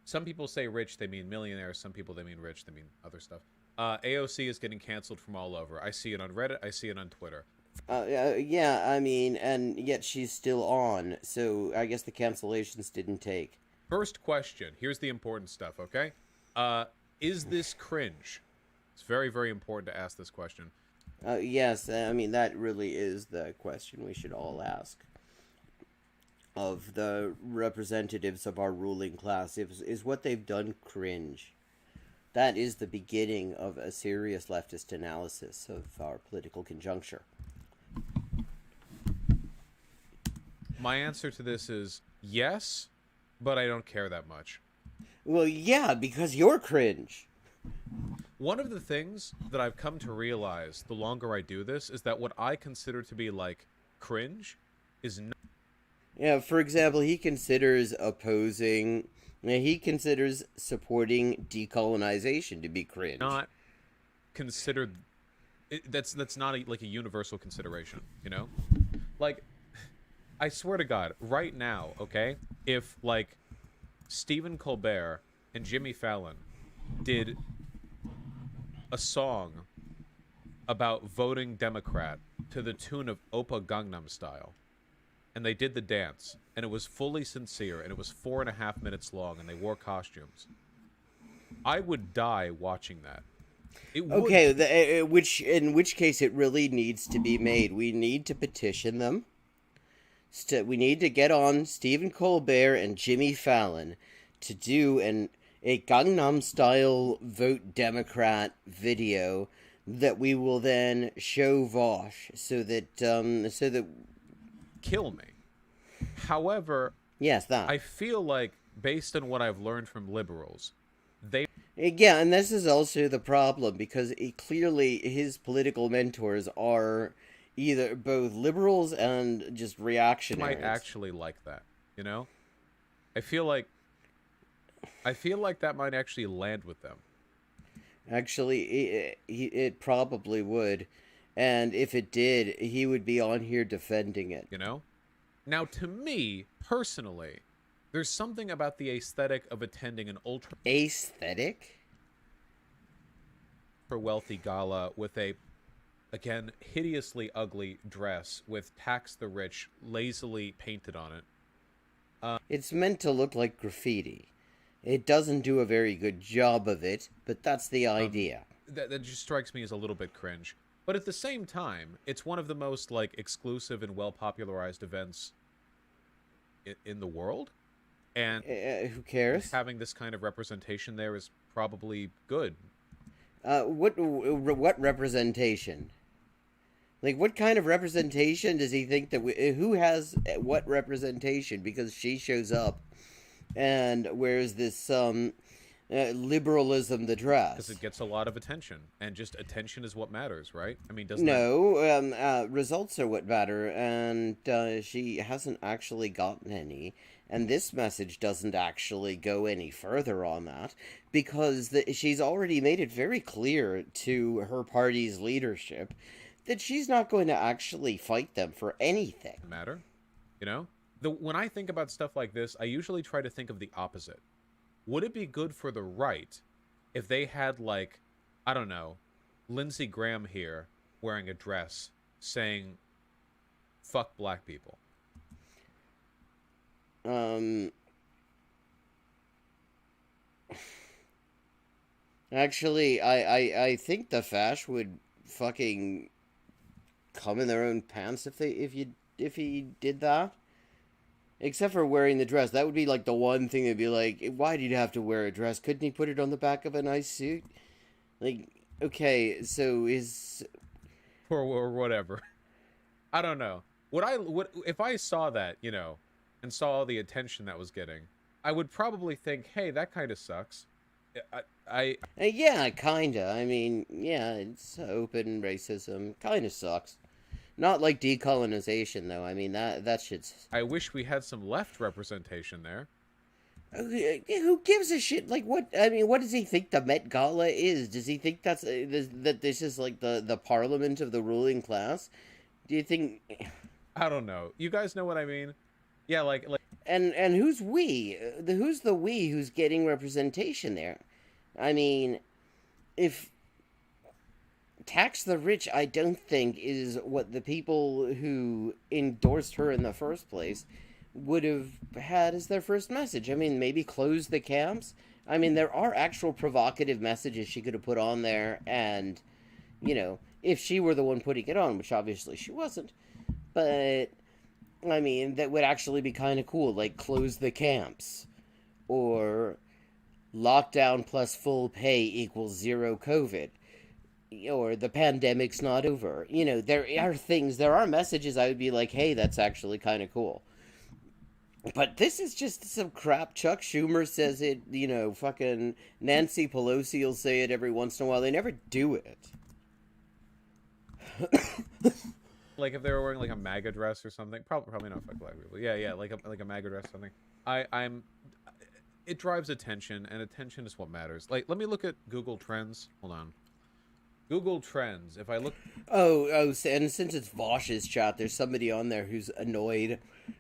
Some people say rich, they mean millionaire. Some people, they mean rich, they mean other stuff. AOC is getting canceled from all over. I see it on Reddit. I see it on Twitter. Yeah, I mean, and yet she's still on, so I guess the cancellations didn't take. First question. Here's the important stuff, okay? Is this cringe? It's very, very important to ask this question. Yes, I mean, that really is the question we should all ask of the representatives of our ruling class. Is what they've done cringe? That is the beginning of a serious leftist analysis of our political conjuncture. My answer to this is yes, but I don't care that much. Well, yeah, because you're cringe. One of the things that I've come to realize the longer I do this is that what I consider to be, like, cringe is not... Yeah, for example, he considers supporting decolonization to be cringe. Not considered... That's not like a universal consideration, you know? Like, I swear to God, right now, okay, if, like, Stephen Colbert and Jimmy Fallon did a song about voting Democrat to the tune of Oppa Gangnam Style, and they did the dance, and it was fully sincere, and it was 4.5 minutes long, and they wore costumes, I would die watching that. It would. Okay, in which case it really needs to be made. We need to petition them. We need to get on Stephen Colbert and Jimmy Fallon to do a Gangnam Style vote Democrat video that we will then show Vosh so that kill me. However, yes, that I feel like based on what I've learned from liberals, yeah, and this is also the problem because clearly his political mentors are either both liberals and just reactionaries. Might actually like that, you know? I feel like that might actually land with them. Actually, it probably would, and if it did, he would be on here defending it. You know? Now, to me, personally, there's something about the aesthetic of attending an ultra Aesthetic? wealthy gala with a, again, hideously ugly dress with "Tax the Rich" lazily painted on it. It's meant to look like graffiti. It doesn't do a very good job of it, but that's the idea. That just strikes me as a little bit cringe. But at the same time, it's one of the most, like, exclusive and well-popularized events in the world. And Who cares? having this kind of representation there is probably good. What representation? Like, what kind of representation does he think that who has what representation? Because she shows up and wears this liberalism the dress. Because it gets a lot of attention, and just attention is what matters, right? I mean, doesn't No, results are what matter, and she hasn't actually gotten any. And this message doesn't actually go any further on that, because she's already made it very clear to her party's leadership that she's not going to actually fight them for anything. matter, you know? When I think about stuff like this, I usually try to think of the opposite. Would it be good for the right if they had, like, I don't know, Lindsey Graham here wearing a dress saying, "Fuck black people"? Actually, I think the fash would fucking come in their own pants if he did that. Except for wearing the dress. That would be like the one thing that'd be like, why did you have to wear a dress? Couldn't he put it on the back of a nice suit? Like, okay, so Or whatever. I don't know. If I saw that, you know, and saw all the attention that was getting, I would probably think, hey, that kind of sucks. yeah, kinda. I mean, yeah, it's open racism. Kinda sucks. Not like decolonization, though. I mean, that shit's... I wish we had some left representation there. Who gives a shit? Like, what? I mean, what does he think the Met Gala is? Does he think that this is like the parliament of the ruling class? Do you think? I don't know. You guys know what I mean? Yeah, like. And who's we? Who's the we who's getting representation there? I mean, if tax the rich, I don't think is what the people who endorsed her in the first place would have had as their first message. I mean, maybe close the camps. I mean, there are actual provocative messages she could have put on there, and, you know, if she were the one putting it on, which obviously she wasn't, but, I mean, that would actually be kind of cool, like, close the camps, or lockdown plus full pay equals zero COVID, or the pandemic's not over. You know, there are messages I would be like, hey, that's actually kind of cool. But this is just some crap. Chuck Schumer says it, you know, fucking Nancy Pelosi will say it every once in a while. They never do it. Like if they were wearing like a MAGA dress or something, probably not fuck black people. Yeah, like a MAGA dress or something. It drives attention, and attention is what matters. Like, let me look at Google Trends. Hold on. Google Trends. If I look... Oh, and since it's Vosh's chat, there's somebody on there who's annoyed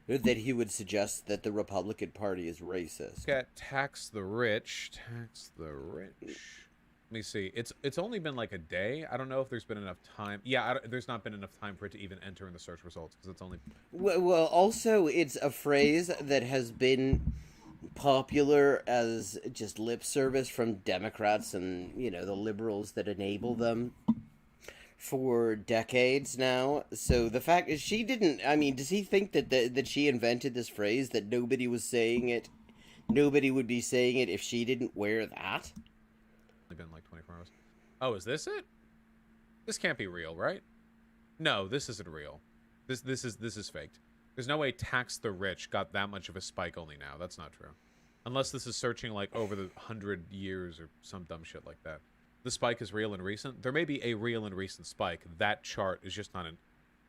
that he would suggest that the Republican Party is racist. Look at tax the rich. Tax the rich. Let me see. It's only been like a day. I don't know if there's been enough time. Yeah, there's not been enough time for it to even enter in the search results, because it's only... Well, also, it's a phrase that has been popular as just lip service from Democrats and, you know, the liberals that enable them for decades now. So the fact is, she didn't... I mean, does he think that she invented this phrase, that nobody was saying it? Nobody would be saying it if she didn't wear that? It's been like 24 hours. Oh, is this it? This can't be real, right? No, this isn't real. This is faked. There's no way tax the rich got that much of a spike only now. That's not true. Unless this is searching like over the 100 years or some dumb shit like that. The spike is real and recent. There may be a real and recent spike. That chart is just not an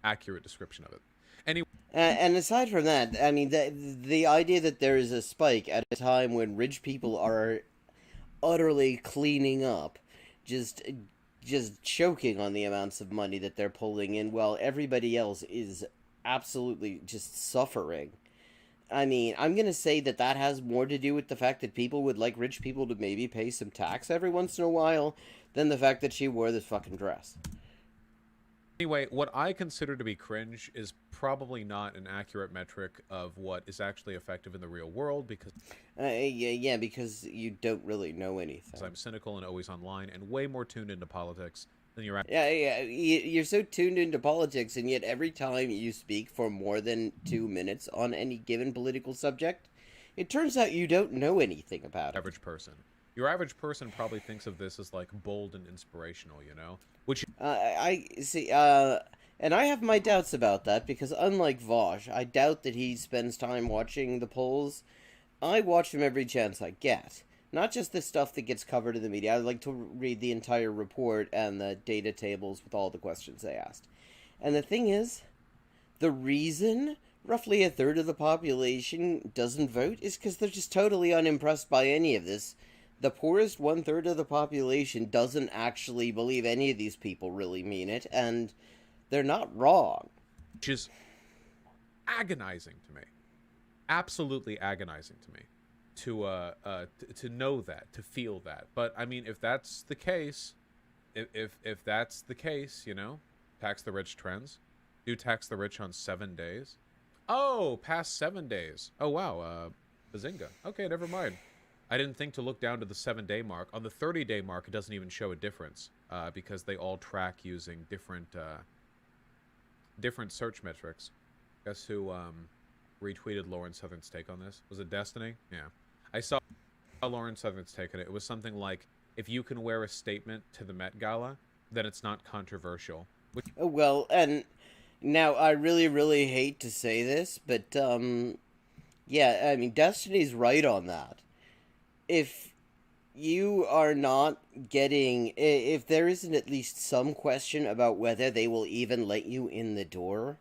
accurate description of it. Anyway. And aside from that, I mean, the idea that there is a spike at a time when rich people are utterly cleaning up, just choking on the amounts of money that they're pulling in, while everybody else is absolutely just suffering. I mean, I'm gonna say that that has more to do with the fact that people would like rich people to maybe pay some tax every once in a while than the fact that she wore this fucking dress. Anyway, what I consider to be cringe is probably not an accurate metric of what is actually effective in the real world because Yeah, because you don't really know anything. I'm cynical and always online and way more tuned into politics than you're. Yeah, you're so tuned into politics, and yet every time you speak for more than 2 minutes on any given political subject, it turns out you don't know anything about it. Average person. Your average person probably thinks of this as like bold and inspirational, you know? Which I see, and I have my doubts about that because unlike Vosh, I doubt that he spends time watching the polls. I watch them every chance I get. Not just the stuff that gets covered in the media. I like to read the entire report and the data tables with all the questions they asked. And the thing is, the reason roughly a third of the population doesn't vote is because they're just totally unimpressed by any of this. The poorest 1/3 of the population doesn't actually believe any of these people really mean it, and they're not wrong. which is agonizing to me. Absolutely agonizing to me. To know that, to feel that. But I mean, if that's the case, if that's the case, you know, tax the rich trends. Do tax the rich on 7 days. Oh, past 7 days. Oh wow, bazinga. Okay, never mind. I didn't think to look down to the 7-day mark. On the 30-day mark, it doesn't even show a difference because they all track using different search metrics. Guess who retweeted Lauren Southern's take on this? Was it Destiny? Yeah. I saw Lauren Southern's take on it. It was something like, if you can wear a statement to the Met Gala, then it's not controversial. Which Well, and now I really, really hate to say this, but yeah, I mean, Destiny's right on that. If you are not getting, if there isn't at least some question about whether they will even let you in the door,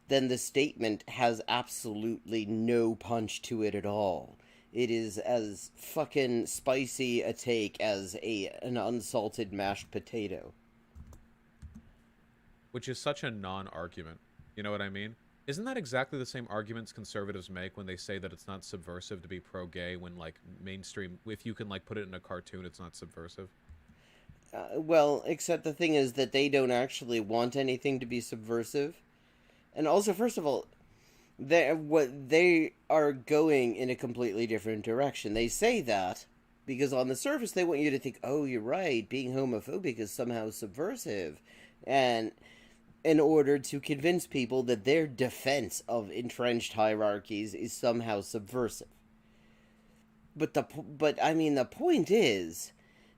then the statement has absolutely no punch to it at all. It is as fucking spicy a take as an unsalted mashed potato. which is such a non-argument. You know what I mean? Isn't that exactly the same arguments conservatives make when they say that it's not subversive to be pro-gay when, like, mainstream... If you can, like, put it in a cartoon, it's not subversive? Well, except the thing is that they don't actually want anything to be subversive. And also, first of all, they are going in a completely different direction. They say that because on the surface they want you to think, oh, you're right, being homophobic is somehow subversive. And in order to convince people that their defense of entrenched hierarchies is somehow subversive. But I mean, the point is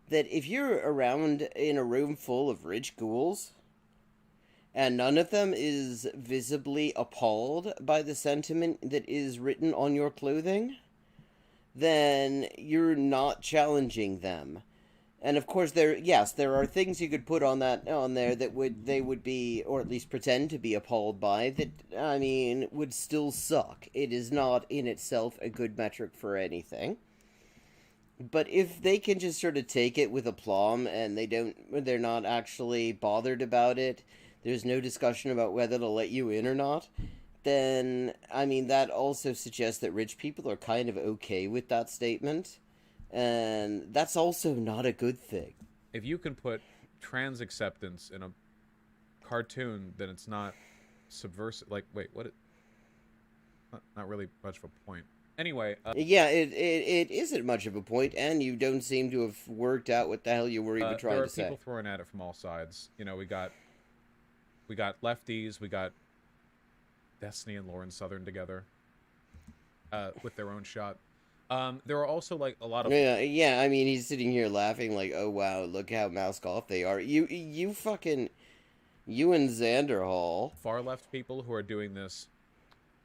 that if you're around in a room full of rich ghouls, and none of them is visibly appalled by the sentiment that is written on your clothing, then you're not challenging them. And of course, there are things you could put on there that they would be, or at least pretend to be appalled by, that, I mean, would still suck. It is not in itself a good metric for anything. But if they can just sort of take it with aplomb and they're not actually bothered about it, there's no discussion about whether to let you in or not, then, I mean, that also suggests that rich people are kind of okay with that statement. And that's also not a good thing. If you can put trans acceptance in a cartoon, then it's not subversive. Like, wait, what? Not really much of a point. Anyway. Yeah, it isn't much of a point, and you don't seem to have worked out what the hell you were even trying to say. There are people throwing at it from all sides. You know, we got lefties, we got Destiny and Lauren Southern together with their own shot. There are also, like, a lot of... Yeah, I mean, he's sitting here laughing like, oh, wow, look how mask off they are. You and Xander Hall. Far-left people who are doing this...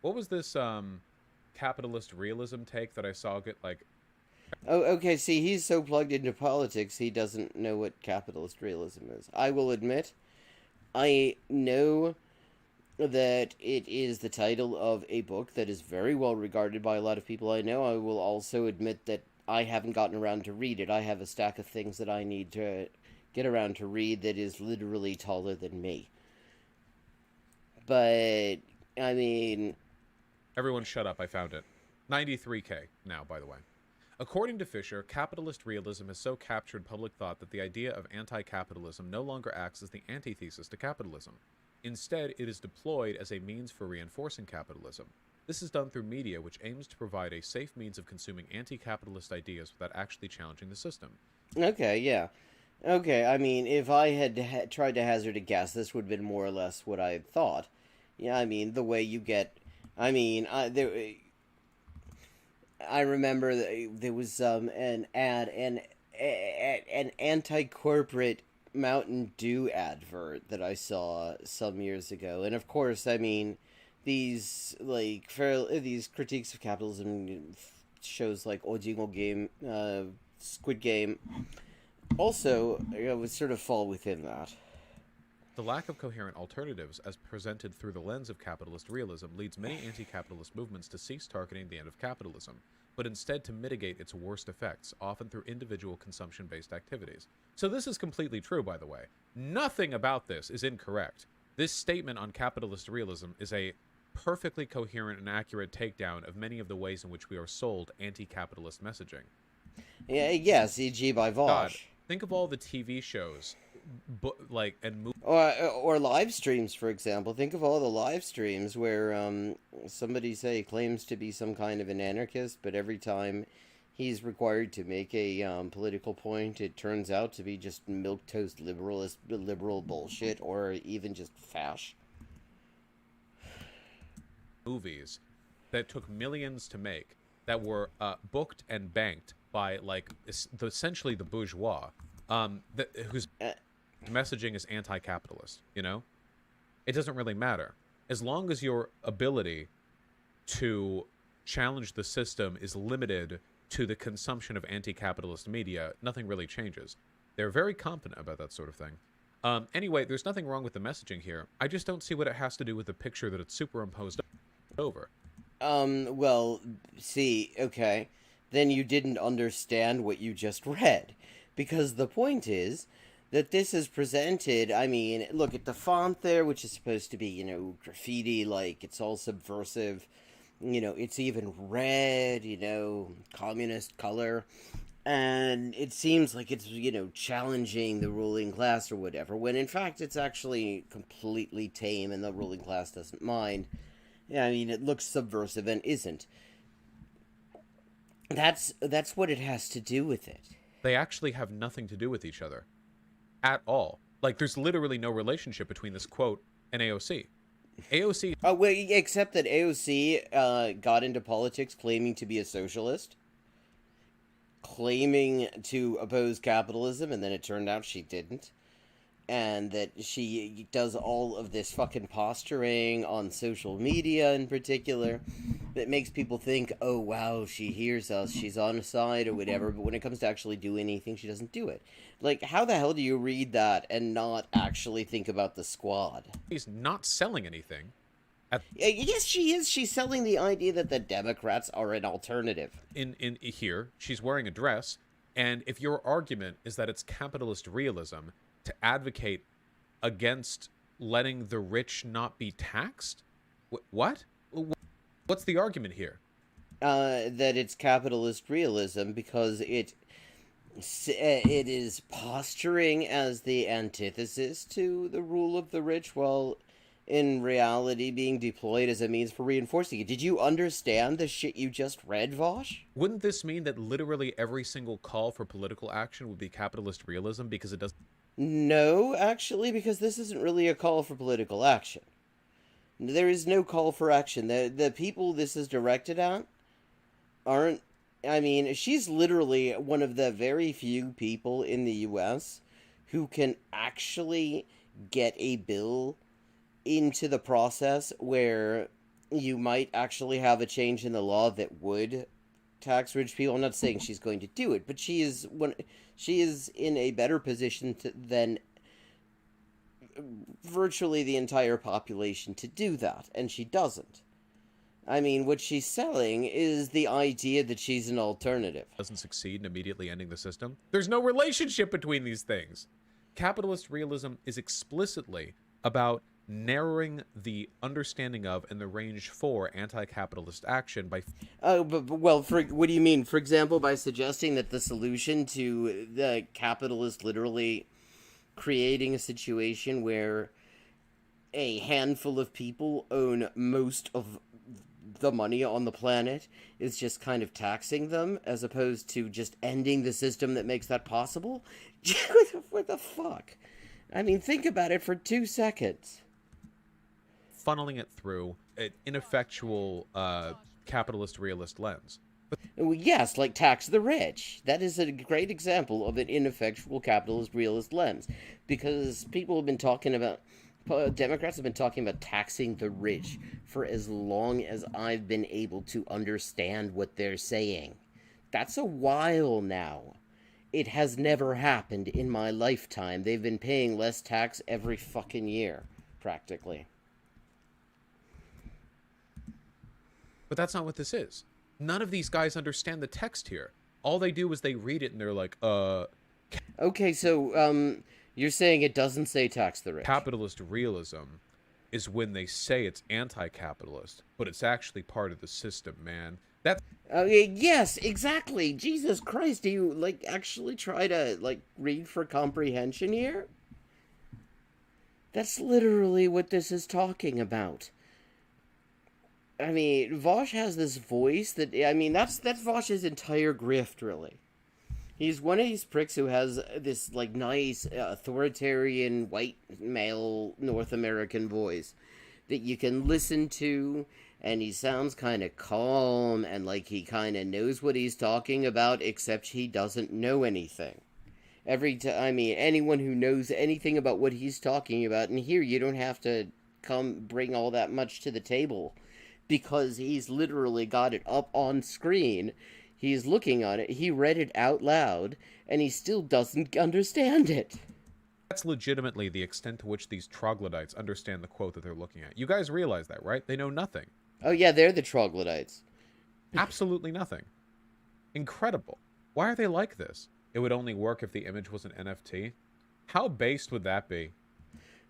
What was this, capitalist realism take that I saw get, like... Oh, okay, see, he's so plugged into politics, he doesn't know what capitalist realism is. I will admit, I know that it is the title of a book that is very well regarded by a lot of people I know. I will also admit that I haven't gotten around to read it. I have a stack of things that I need to get around to read that is literally taller than me. But I mean, Everyone shut up, I found it. 93K now, by the way. According to Fisher, capitalist realism has so captured public thought that the idea of anti-capitalism no longer acts as the antithesis to capitalism. Instead, it is deployed as a means for reinforcing capitalism. This is done through media, which aims to provide a safe means of consuming anti-capitalist ideas without actually challenging the system. okay, yeah. Okay, I mean, if I had tried to hazard a guess, this would have been more or less what I had thought. Yeah, I mean, the way you get... I mean, I remember there was an ad, an anti-corporate Mountain Dew advert that I saw some years ago, and of course, I mean, these these critiques of capitalism shows like Ojingo Game, Squid Game, also would sort of fall within that. The lack of coherent alternatives, as presented through the lens of capitalist realism, leads many anti-capitalist movements to cease targeting the end of capitalism, but instead to mitigate its worst effects, often through individual consumption-based activities. So this is completely true, by the way. Nothing about this is incorrect. This statement on capitalist realism is a perfectly coherent and accurate takedown of many of the ways in which we are sold anti-capitalist messaging. Yeah, yes, e.g. by Vosh. God, think of all the TV shows, and movies. Or live streams, for example. Think of all the live streams where somebody, say, claims to be some kind of an anarchist, but every time he's required to make a political point, it turns out to be just milquetoast liberal bullshit, or even just fash. Movies that took millions to make, that were booked and banked by, like, essentially the bourgeois, whose messaging is anti-capitalist, you know? It doesn't really matter. As long as your ability to challenge the system is limited to the consumption of anti-capitalist media, nothing really changes. They're very confident about that sort of thing. Anyway, there's nothing wrong with the messaging here. I just don't see what it has to do with the picture that it's superimposed over. Well, see, okay. Then you didn't understand what you just read. Because the point is that this is presented, I mean, look at the font there, which is supposed to be, you know, graffiti, like, it's all subversive. You know, it's even red, you know, communist color. And it seems like it's, you know, challenging the ruling class or whatever, when in fact it's actually completely tame and the ruling class doesn't mind. I mean, it looks subversive and isn't. That's what it has to do with it. They actually have nothing to do with each other. At all. Like, there's literally no relationship between this quote and AOC. AOC... Oh, well, except that AOC got into politics claiming to be a socialist, claiming to oppose capitalism, and then it turned out she didn't. And that she does all of this fucking posturing on social media in particular that makes people think, oh, wow, she hears us, she's on a side or whatever, but when it comes to actually doing anything, she doesn't do it. Like, how the hell do you read that and not actually think about the squad? She's not selling anything. Yes, she is. She's selling the idea that the Democrats are an alternative. In here, she's wearing a dress, and if your argument is that it's capitalist realism to advocate against letting the rich not be taxed, what? What's the argument here? That it's capitalist realism because it is posturing as the antithesis to the rule of the rich, while in reality being deployed as a means for reinforcing it. Did you understand the shit you just read, Vosh? Wouldn't this mean that literally every single call for political action would be capitalist realism because it doesn't? No, actually, because this isn't really a call for political action. There is no call for action. The people this is directed at aren't... I mean, she's literally one of the very few people in the U.S. who can actually get a bill into the process where you might actually have a change in the law that would tax rich people. I'm not saying she's going to do it, but she is in a better position than virtually the entire population to do that, and she doesn't. I mean, what she's selling is the idea that she's an alternative. Doesn't succeed in immediately ending the system. There's no relationship between these things. Capitalist realism is explicitly about narrowing the understanding of and the range for anti-capitalist action by Oh, well, what do you mean? For example, by suggesting that the solution to the capitalist literally creating a situation where a handful of people own most of the money on the planet is just kind of taxing them, as opposed to just ending the system that makes that possible? What the fuck? I mean, think about it for 2 seconds. funneling it through an ineffectual capitalist realist lens. Well, yes, like tax the rich. That is a great example of an ineffectual capitalist realist lens. Because people have been talking about, Democrats have been talking about taxing the rich for as long as I've been able to understand what they're saying. That's a while now. It has never happened in my lifetime. They've been paying less tax every fucking year, practically. But that's not what this is. None of these guys understand the text here. All they do is they read it and they're like, Okay, so, you're saying it doesn't say tax the rich. capitalist realism is when they say it's anti-capitalist, but it's actually part of the system, man. That's Yes, exactly. Jesus Christ, do you, like, actually try to, like, read for comprehension here? That's literally what this is talking about. I mean, Vosh has this voice that, I mean, that's Vosh's entire grift, really. He's one of these pricks who has this, like, nice, authoritarian, white male North American voice that you can listen to, and he sounds kind of calm, and like he kind of knows what he's talking about, except he doesn't know anything. I mean, anyone who knows anything about what he's talking about, and here you don't have to bring all that much to the table, because he's literally got it up on screen. He's looking on it, he read it out loud, and he still doesn't understand it. That's legitimately the extent to which these troglodytes understand the quote that they're looking at. You guys realize that, right? They know nothing. Oh yeah, they're the troglodytes. Absolutely nothing. Incredible. Why are they like this? It would only work if the image was an NFT? How based would that be?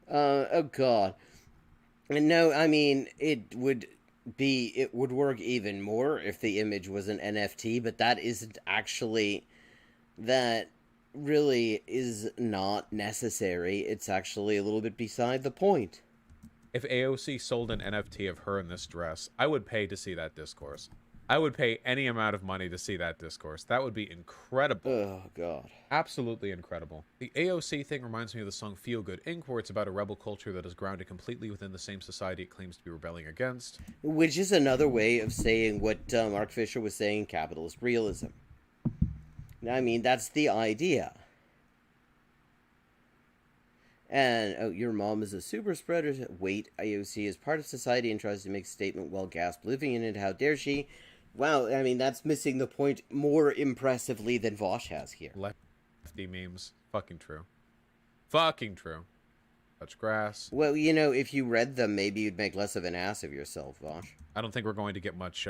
Oh god. No, I mean, it would work even more if the image was an NFT, but that isn't actually, that really is not necessary. It's actually a little bit beside the point. If AOC sold an NFT of her in this dress, I would pay to see that discourse. I would pay any amount of money to see that discourse. That would be incredible. Oh, God. Absolutely incredible. The AOC thing reminds me of the song Feel Good Inc., where it's about a rebel culture that is grounded completely within the same society it claims to be rebelling against. Which is another way of saying what Mark Fisher was saying, capitalist realism. I mean, that's the idea. And, oh, your mom is a super spreader. Wait, AOC is part of society and tries to make a statement while gasp living in it. How dare she? Wow, I mean, that's missing the point more impressively than Vosh has here. Lefty memes. Fucking true. Fucking true. Touch grass. Well, you know, if you read them, maybe you'd make less of an ass of yourself, Vosh. I don't think we're going to get much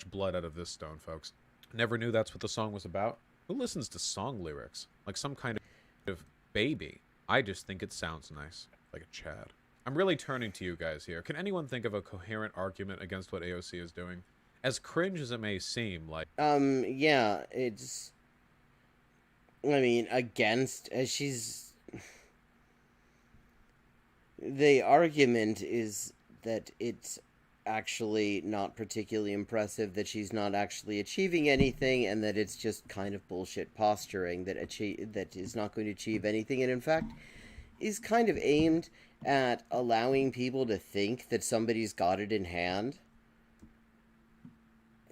blood out of this stone, folks. Never knew that's what the song was about. Who listens to song lyrics? Like some kind of baby. I just think it sounds nice. Like a Chad. I'm really turning to you guys here. Can anyone think of a coherent argument against what AOC is doing? As cringe as it may seem, like... yeah, it's... I mean, she's... The argument is that it's actually not particularly impressive, that she's not actually achieving anything, and that it's just kind of bullshit posturing that is not going to achieve anything, and in fact is kind of aimed at allowing people to think that somebody's got it in hand.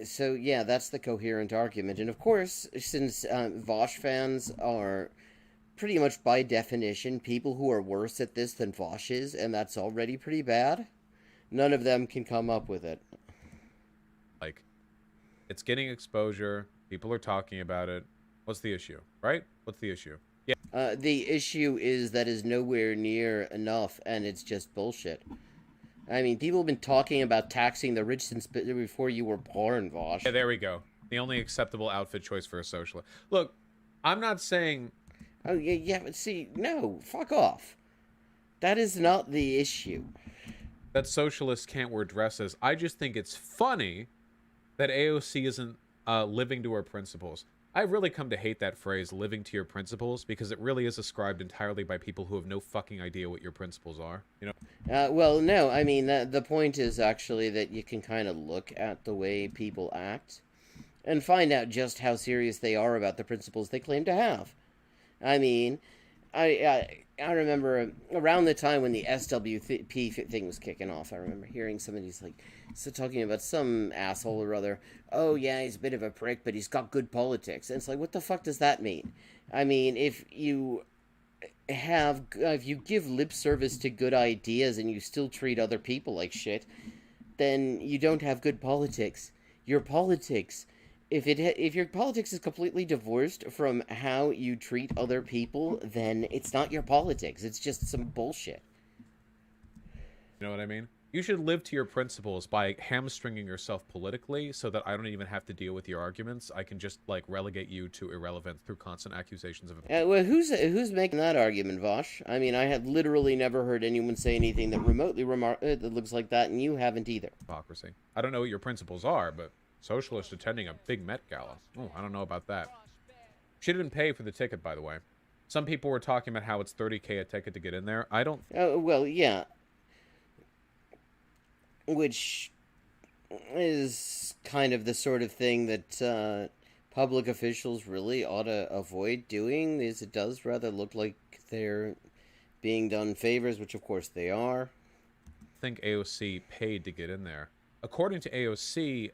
So yeah, that's the coherent argument. And of course, since Vosh fans are pretty much by definition people who are worse at this than Vosh is, and that's already pretty bad, none of them can come up with it. Like, it's getting exposure. People are talking about it. What's the issue, right? What's the issue? Yeah. The issue is that is nowhere near enough, and it's just bullshit. I mean, people have been talking about taxing the rich since before you were born, Vosh. Yeah, there we go. The only acceptable outfit choice for a socialist. Look, I'm not saying... Oh, yeah, but see, no, fuck off. That is not the issue. That socialists can't wear dresses. I just think it's funny that AOC isn't living to her principles. I've really come to hate that phrase, living to your principles, because it really is ascribed entirely by people who have no fucking idea what your principles are. You know? Well, no, I mean, the point is actually that you can kind of look at the way people act and find out just how serious they are about the principles they claim to have. I mean, I remember around the time when the SWP thing was kicking off, I remember hearing somebody's like, talking about some asshole or other. Oh yeah, he's a bit of a prick, but he's got good politics. And it's like, what the fuck does that mean? I mean, if you give lip service to good ideas and you still treat other people like shit, then you don't have good politics. Your politics, if your politics is completely divorced from how you treat other people, then it's not your politics. It's just some bullshit. You know what I mean? You should live to your principles by hamstringing yourself politically so that I don't even have to deal with your arguments. I can just, like, relegate you to irrelevance through constant accusations of... Well, who's making that argument, Vosh? I mean, I have literally never heard anyone say anything that remotely that looks like that, and you haven't either. Hypocrisy. I don't know what your principles are, but socialist attending a big Met Gala. Oh, I don't know about that. She didn't pay for the ticket, by the way. Some people were talking about how it's $30K a ticket to get in there. I don't... well, yeah. Which is kind of the sort of thing that public officials really ought to avoid doing, as it does rather look like they're being done favors, which of course they are. I think AOC paid to get in there. According to AOC,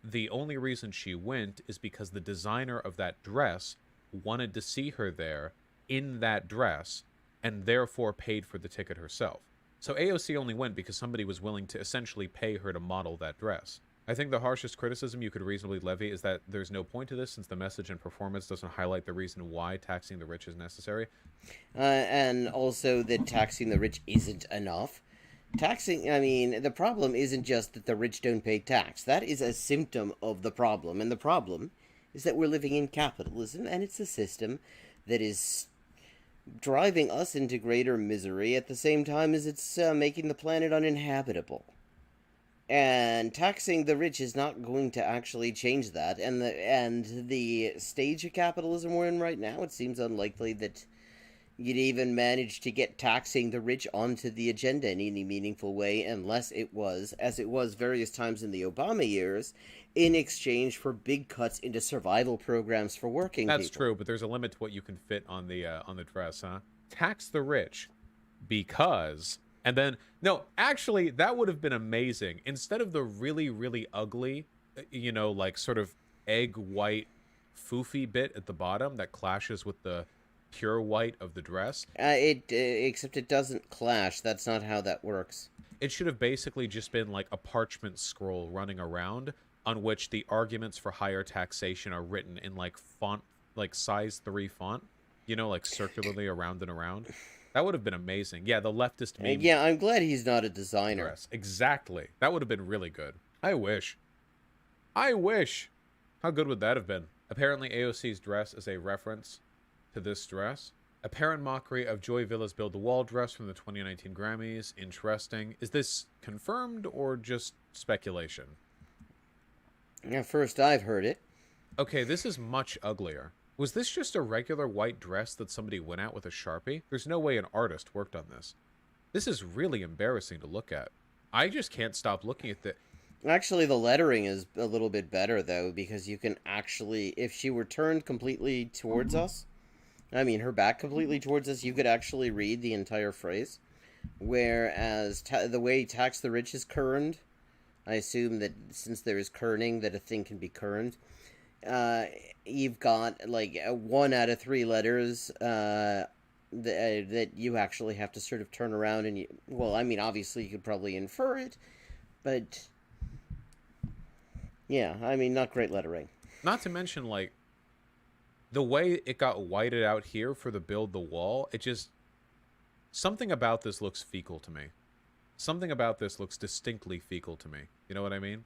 the only reason she went is because the designer of that dress wanted to see her there in that dress and therefore paid for the ticket herself. So AOC only went because somebody was willing to essentially pay her to model that dress. I think the harshest criticism you could reasonably levy is that there's no point to this since the message and performance doesn't highlight the reason why taxing the rich is necessary. And also that taxing the rich isn't enough. I mean, the problem isn't just that the rich don't pay tax. That is a symptom of the problem. And the problem is that we're living in capitalism, and it's a system that is driving us into greater misery at the same time as it's making the planet uninhabitable. And taxing the rich is not going to actually change that. And the stage of capitalism we're in right now, it seems unlikely that you'd even manage to get taxing the rich onto the agenda in any meaningful way unless it was, as it was various times in the Obama years, in exchange for big cuts into survival programs for working people. That's true, but there's a limit to what you can fit on the dress, huh? Tax the rich because... And then... No, actually, that would have been amazing. Instead of the really, really ugly, you know, like sort of egg white foofy bit at the bottom that clashes with the pure white of the dress. Except it doesn't clash. That's not how that works. It should have basically just been like a parchment scroll running around on which the arguments for higher taxation are written in like font, like size 3 font, you know, like circularly around and around. That would have been amazing. Yeah, the leftist meme. Yeah, I'm glad he's not a designer. Dress. Exactly. That would have been really good. I wish. I wish. How good would that have been? Apparently AOC's dress is a reference to this dress. Apparent mockery of Joy Villa's Build the Wall dress from the 2019 Grammys. Interesting. Is this confirmed or just speculation? Yeah, first I've heard it. Okay, this is much uglier. Was this just a regular white dress that somebody went out with a Sharpie? There's no way an artist worked on this. This is really embarrassing to look at. I just can't stop looking at the... Actually, the lettering is a little bit better, though, because you can actually... If she were turned completely towards us, I mean, her back completely towards us, you could actually read the entire phrase. Whereas the way tax the rich is kerned, I assume that since there is kerning, that a thing can be kerned. You've got, like, 1 out of 3 letters that you actually have to sort of turn around and... Well, I mean, obviously you could probably infer it, but... Yeah, I mean, not great lettering. Not to mention, like, the way it got whited out here for the Build the Wall, it just... Something about this looks fecal to me. Something about this looks distinctly fecal to me. You know what I mean?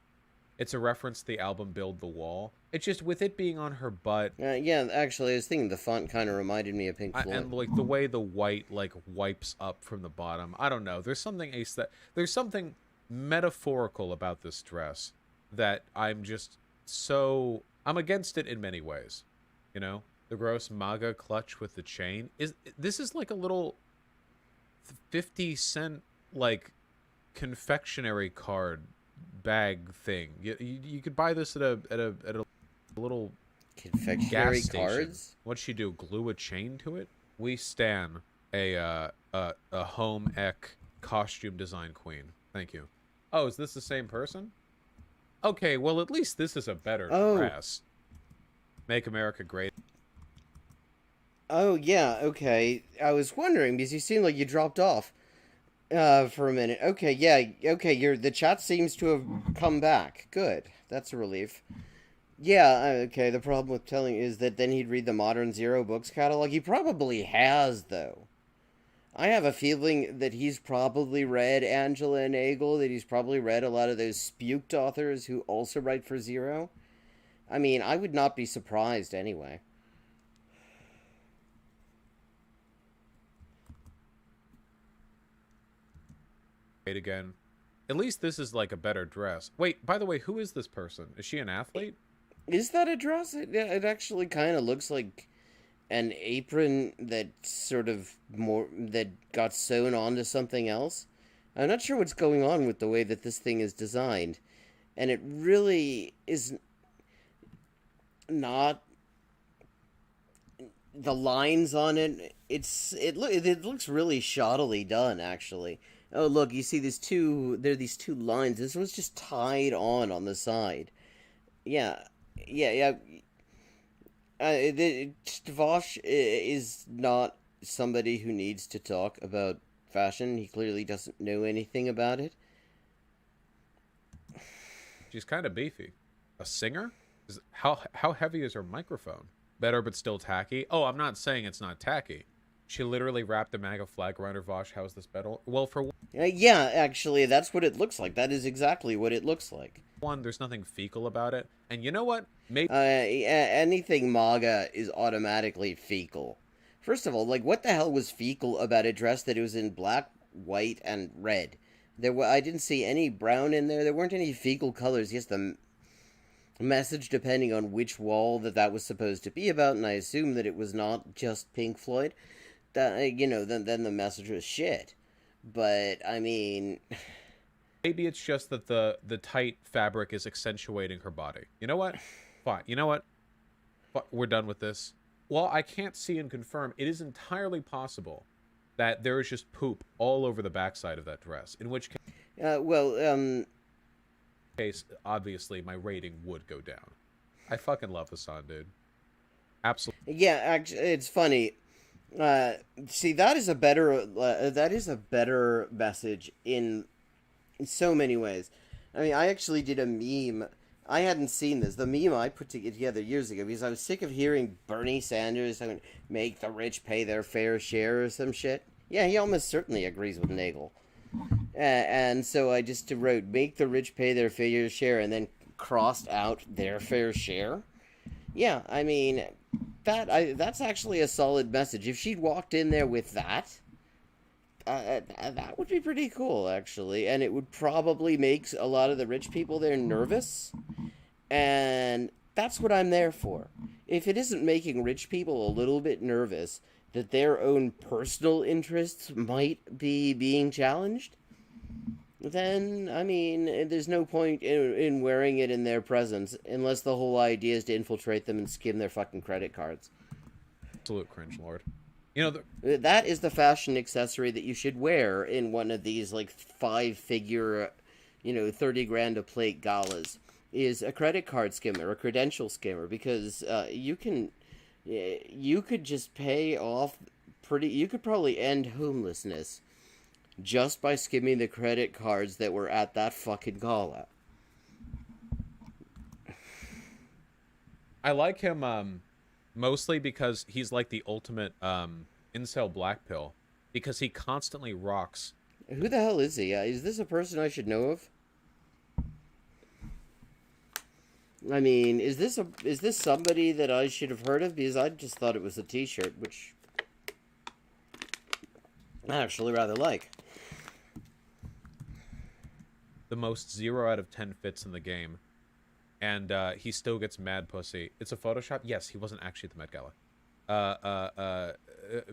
It's a reference to the album Build the Wall. It's just with it being on her butt. Yeah, actually, I was thinking the font kind of reminded me of Pink Floyd. And like the way the white like wipes up from the bottom. I don't know. There's something there's something metaphorical about this dress that I'm against it in many ways. You know? The gross MAGA clutch with the chain. This is like a little 50-cent like confectionery card bag thing. You could buy this at a little Confectionery gas station. cards? What'd she do? Glue a chain to it? We stan a home ec costume design queen. Thank you. Oh, is this the same person? Okay, well at least this is a better dress. Make America Great. Oh yeah, okay. I was wondering because you seemed like you dropped off for a minute. Okay, yeah, okay. The chat seems to have come back. Good, that's a relief. Yeah, okay. The problem with telling is that then he'd read the Modern Zero books catalog. He probably has, though. I have a feeling that he's probably read Angela Nagel, that he's probably read a lot of those spuked authors who also write for Zero. I mean, I would not be surprised anyway. Again. At least this is like a better dress. Wait, by the way, who is this person? Is she an athlete? Is that a dress? It actually kind of looks like an apron that that got sewn onto something else. I'm not sure what's going on with the way that this thing is designed. And it really is not... The lines on it, it looks really shoddily done, actually. Oh, look, you see there are these two lines. This one's just tied on the side. Yeah. Vosh is not somebody who needs to talk about fashion. He clearly doesn't know anything about it. She's kind of beefy. A singer? How heavy is her microphone? Better but still tacky? Oh, I'm not saying it's not tacky. She literally wrapped a MAGA flag around her. Vosh, how is this better? Well, for yeah, actually, that's what it looks like. That is exactly what it looks like. one, there's nothing fecal about it. And you know what? Maybe anything MAGA is automatically fecal. First of all, like, what the hell was fecal about a dress that was in black, white, and red? I didn't see any brown in there. There weren't any fecal colors. Yes, the message, depending on which wall that was supposed to be about, and I assume that it was not just Pink Floyd. Then the message was shit. But I mean, maybe it's just that the tight fabric is accentuating her body. You know what? Fine. You know what? We're done with this. While I can't see and confirm, it is entirely possible that there is just poop all over the backside of that dress. In which case, obviously, my rating would go down. I fucking love the song, dude. Absolutely. Yeah, actually, it's funny. See, that is a better message in so many ways. I mean, I actually did a meme. I hadn't seen this. The meme I put together years ago because I was sick of hearing Bernie Sanders make the rich pay their fair share or some shit. Yeah, he almost certainly agrees with Nagel. And so I just wrote, make the rich pay their fair share, and then crossed out their fair share. Yeah, I mean, that's actually a solid message. If she'd walked in there with that would be pretty cool, actually. And it would probably make a lot of the rich people there nervous. And that's what I'm there for. If it isn't making rich people a little bit nervous that their own personal interests might be being challenged, then, I mean, there's no point in wearing it in their presence unless the whole idea is to infiltrate them and skim their fucking credit cards. Absolute cringe, Lord. You know, that is the fashion accessory that you should wear in one of these, like, 5-figure, 30 grand a plate galas, is a credit card skimmer, a credential skimmer, because you could just pay off you could probably end homelessness just by skimming the credit cards that were at that fucking gala. I like him mostly because he's like the ultimate incel black pill, because he constantly rocks. Who the hell is he? Is this a person I should know of? I mean, is this somebody that I should have heard of? Because I just thought it was a T-shirt, which I actually rather like. The most 0 out of 10 fits in the game, and he still gets mad pussy. It's a Photoshop. Yes, he wasn't actually at the Met Gala.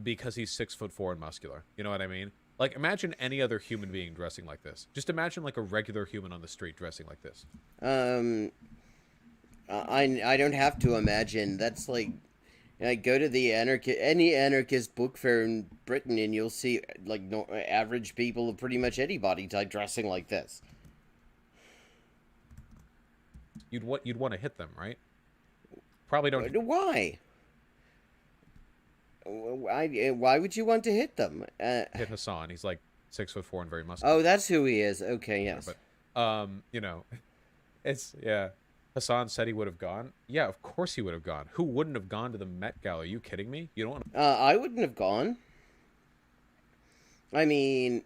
Because he's 6'4" and muscular. You know what I mean? Like, imagine any other human being dressing like this. Just imagine like a regular human on the street dressing like this. I don't have to imagine. That's like go to the any anarchist book fair in Britain, and you'll see like average people of pretty much any body type dressing like this. You'd want to hit them, right? Probably don't. Why? Why would you want to hit them? Hit Hassan. He's like 6'4" and very muscular. Oh, that's who he is. Okay, yes. But you know, it's yeah. Hassan said he would have gone. Yeah, of course he would have gone. Who wouldn't have gone to the Met Gala? Are you kidding me? You don't want to... I wouldn't have gone. I mean,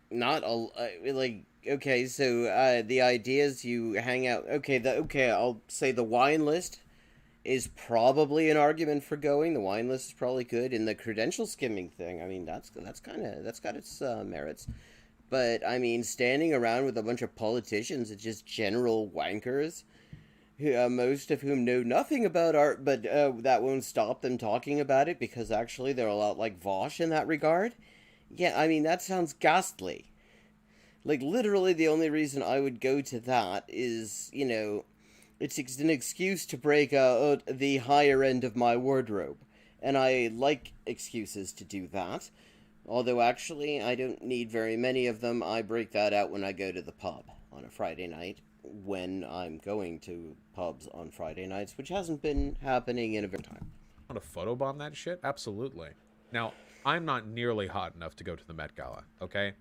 not a like. Okay, so the idea is you hang out. Okay, I'll say the wine list is probably an argument for going. The wine list is probably good, and the credential skimming thing. I mean, that's got its merits. But I mean, standing around with a bunch of politicians and just general wankers, who, most of whom know nothing about art, but that won't stop them talking about it because actually they're a lot like Vosh in that regard. Yeah, I mean, that sounds ghastly. Like, literally the only reason I would go to that is, you know, it's an excuse to break out the higher end of my wardrobe. And I like excuses to do that. Although, actually, I don't need very many of them. I break that out when I go to the pub on a Friday night, when I'm going to pubs on Friday nights, which hasn't been happening in a very time. Want to photobomb that shit? Absolutely. Now, I'm not nearly hot enough to go to the Met Gala, okay?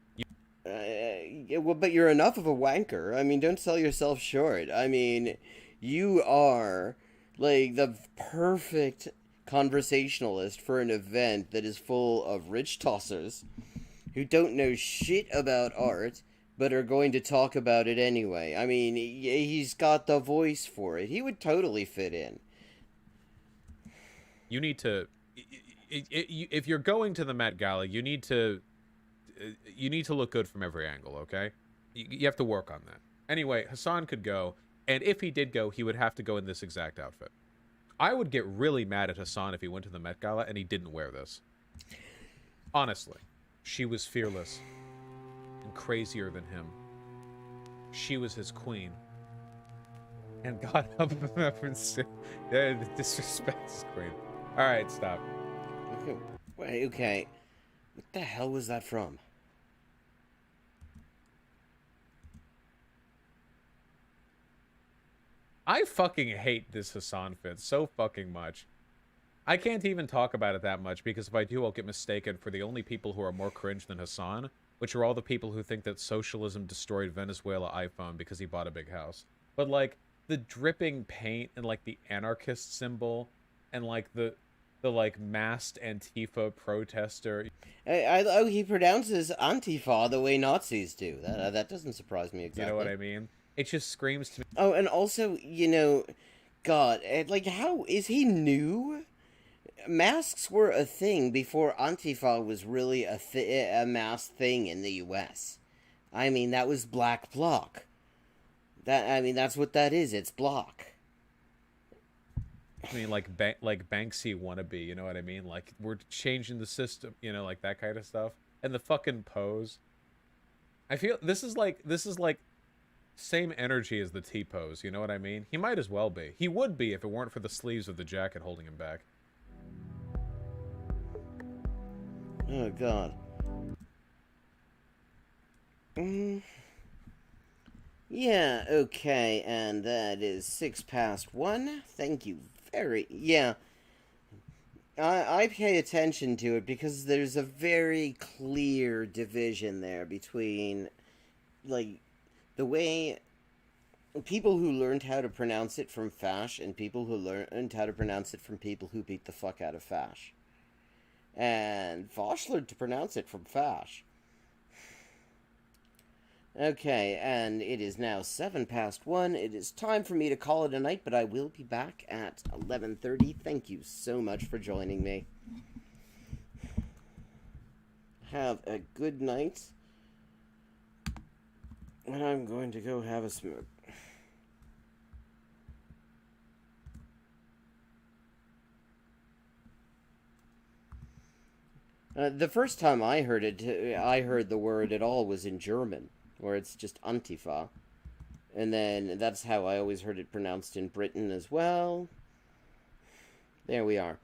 Well, but you're enough of a wanker. I mean, don't sell yourself short. I mean, you are, like, the perfect conversationalist for an event that is full of rich tossers who don't know shit about art, but are going to talk about it anyway. I mean, he's got the voice for it. He would totally fit in. You need to... If you're going to the Met Gala, you need to look good from every angle, okay? You have to work on that. Anyway, Hassan could go, and if he did go, he would have to go in this exact outfit. I would get really mad at Hassan if he went to the Met Gala and he didn't wear this. Honestly. She was fearless and crazier than him. She was his queen. And God help him the disrespect is queen. Alright, stop. Okay. What the hell was that from? I fucking hate this Hassan fit so fucking much. I can't even talk about it that much because if I do, I'll get mistaken for the only people who are more cringe than Hassan, which are all the people who think that socialism destroyed Venezuela iPhone because he bought a big house. But, like, the dripping paint and, like, the anarchist symbol and, like, the like, masked Antifa protester. Oh, he pronounces Antifa the way Nazis do. That doesn't surprise me exactly. You know what I mean? It just screams to me. Oh, and also, you know, God, like, how is he new? Masks were a thing before Antifa was really a mass thing in the U.S. I mean, that was Black Bloc. That's what that is. It's block. I mean, like Banksy wannabe, you know what I mean? Like, we're changing the system, you know, like that kind of stuff. And the fucking pose. I feel this is like same energy as the T-pose, you know what I mean? He might as well be. He would be if it weren't for the sleeves of the jacket holding him back. Oh, God. Yeah, okay, and that is 1:06. Thank you very... Yeah. I pay attention to it because there's a very clear division there between, like, the way people who learned how to pronounce it from Fash and people who learned how to pronounce it from people who beat the fuck out of Fash. And Vosh learned to pronounce it from Fash. Okay, and it is now 1:07. It is time for me to call it a night, but I will be back at 11:30. Thank you so much for joining me. Have a good night. And I'm going to go have a smoke. The first time I heard the word at all was in German, where it's just Antifa. And then that's how I always heard it pronounced in Britain as well. There we are.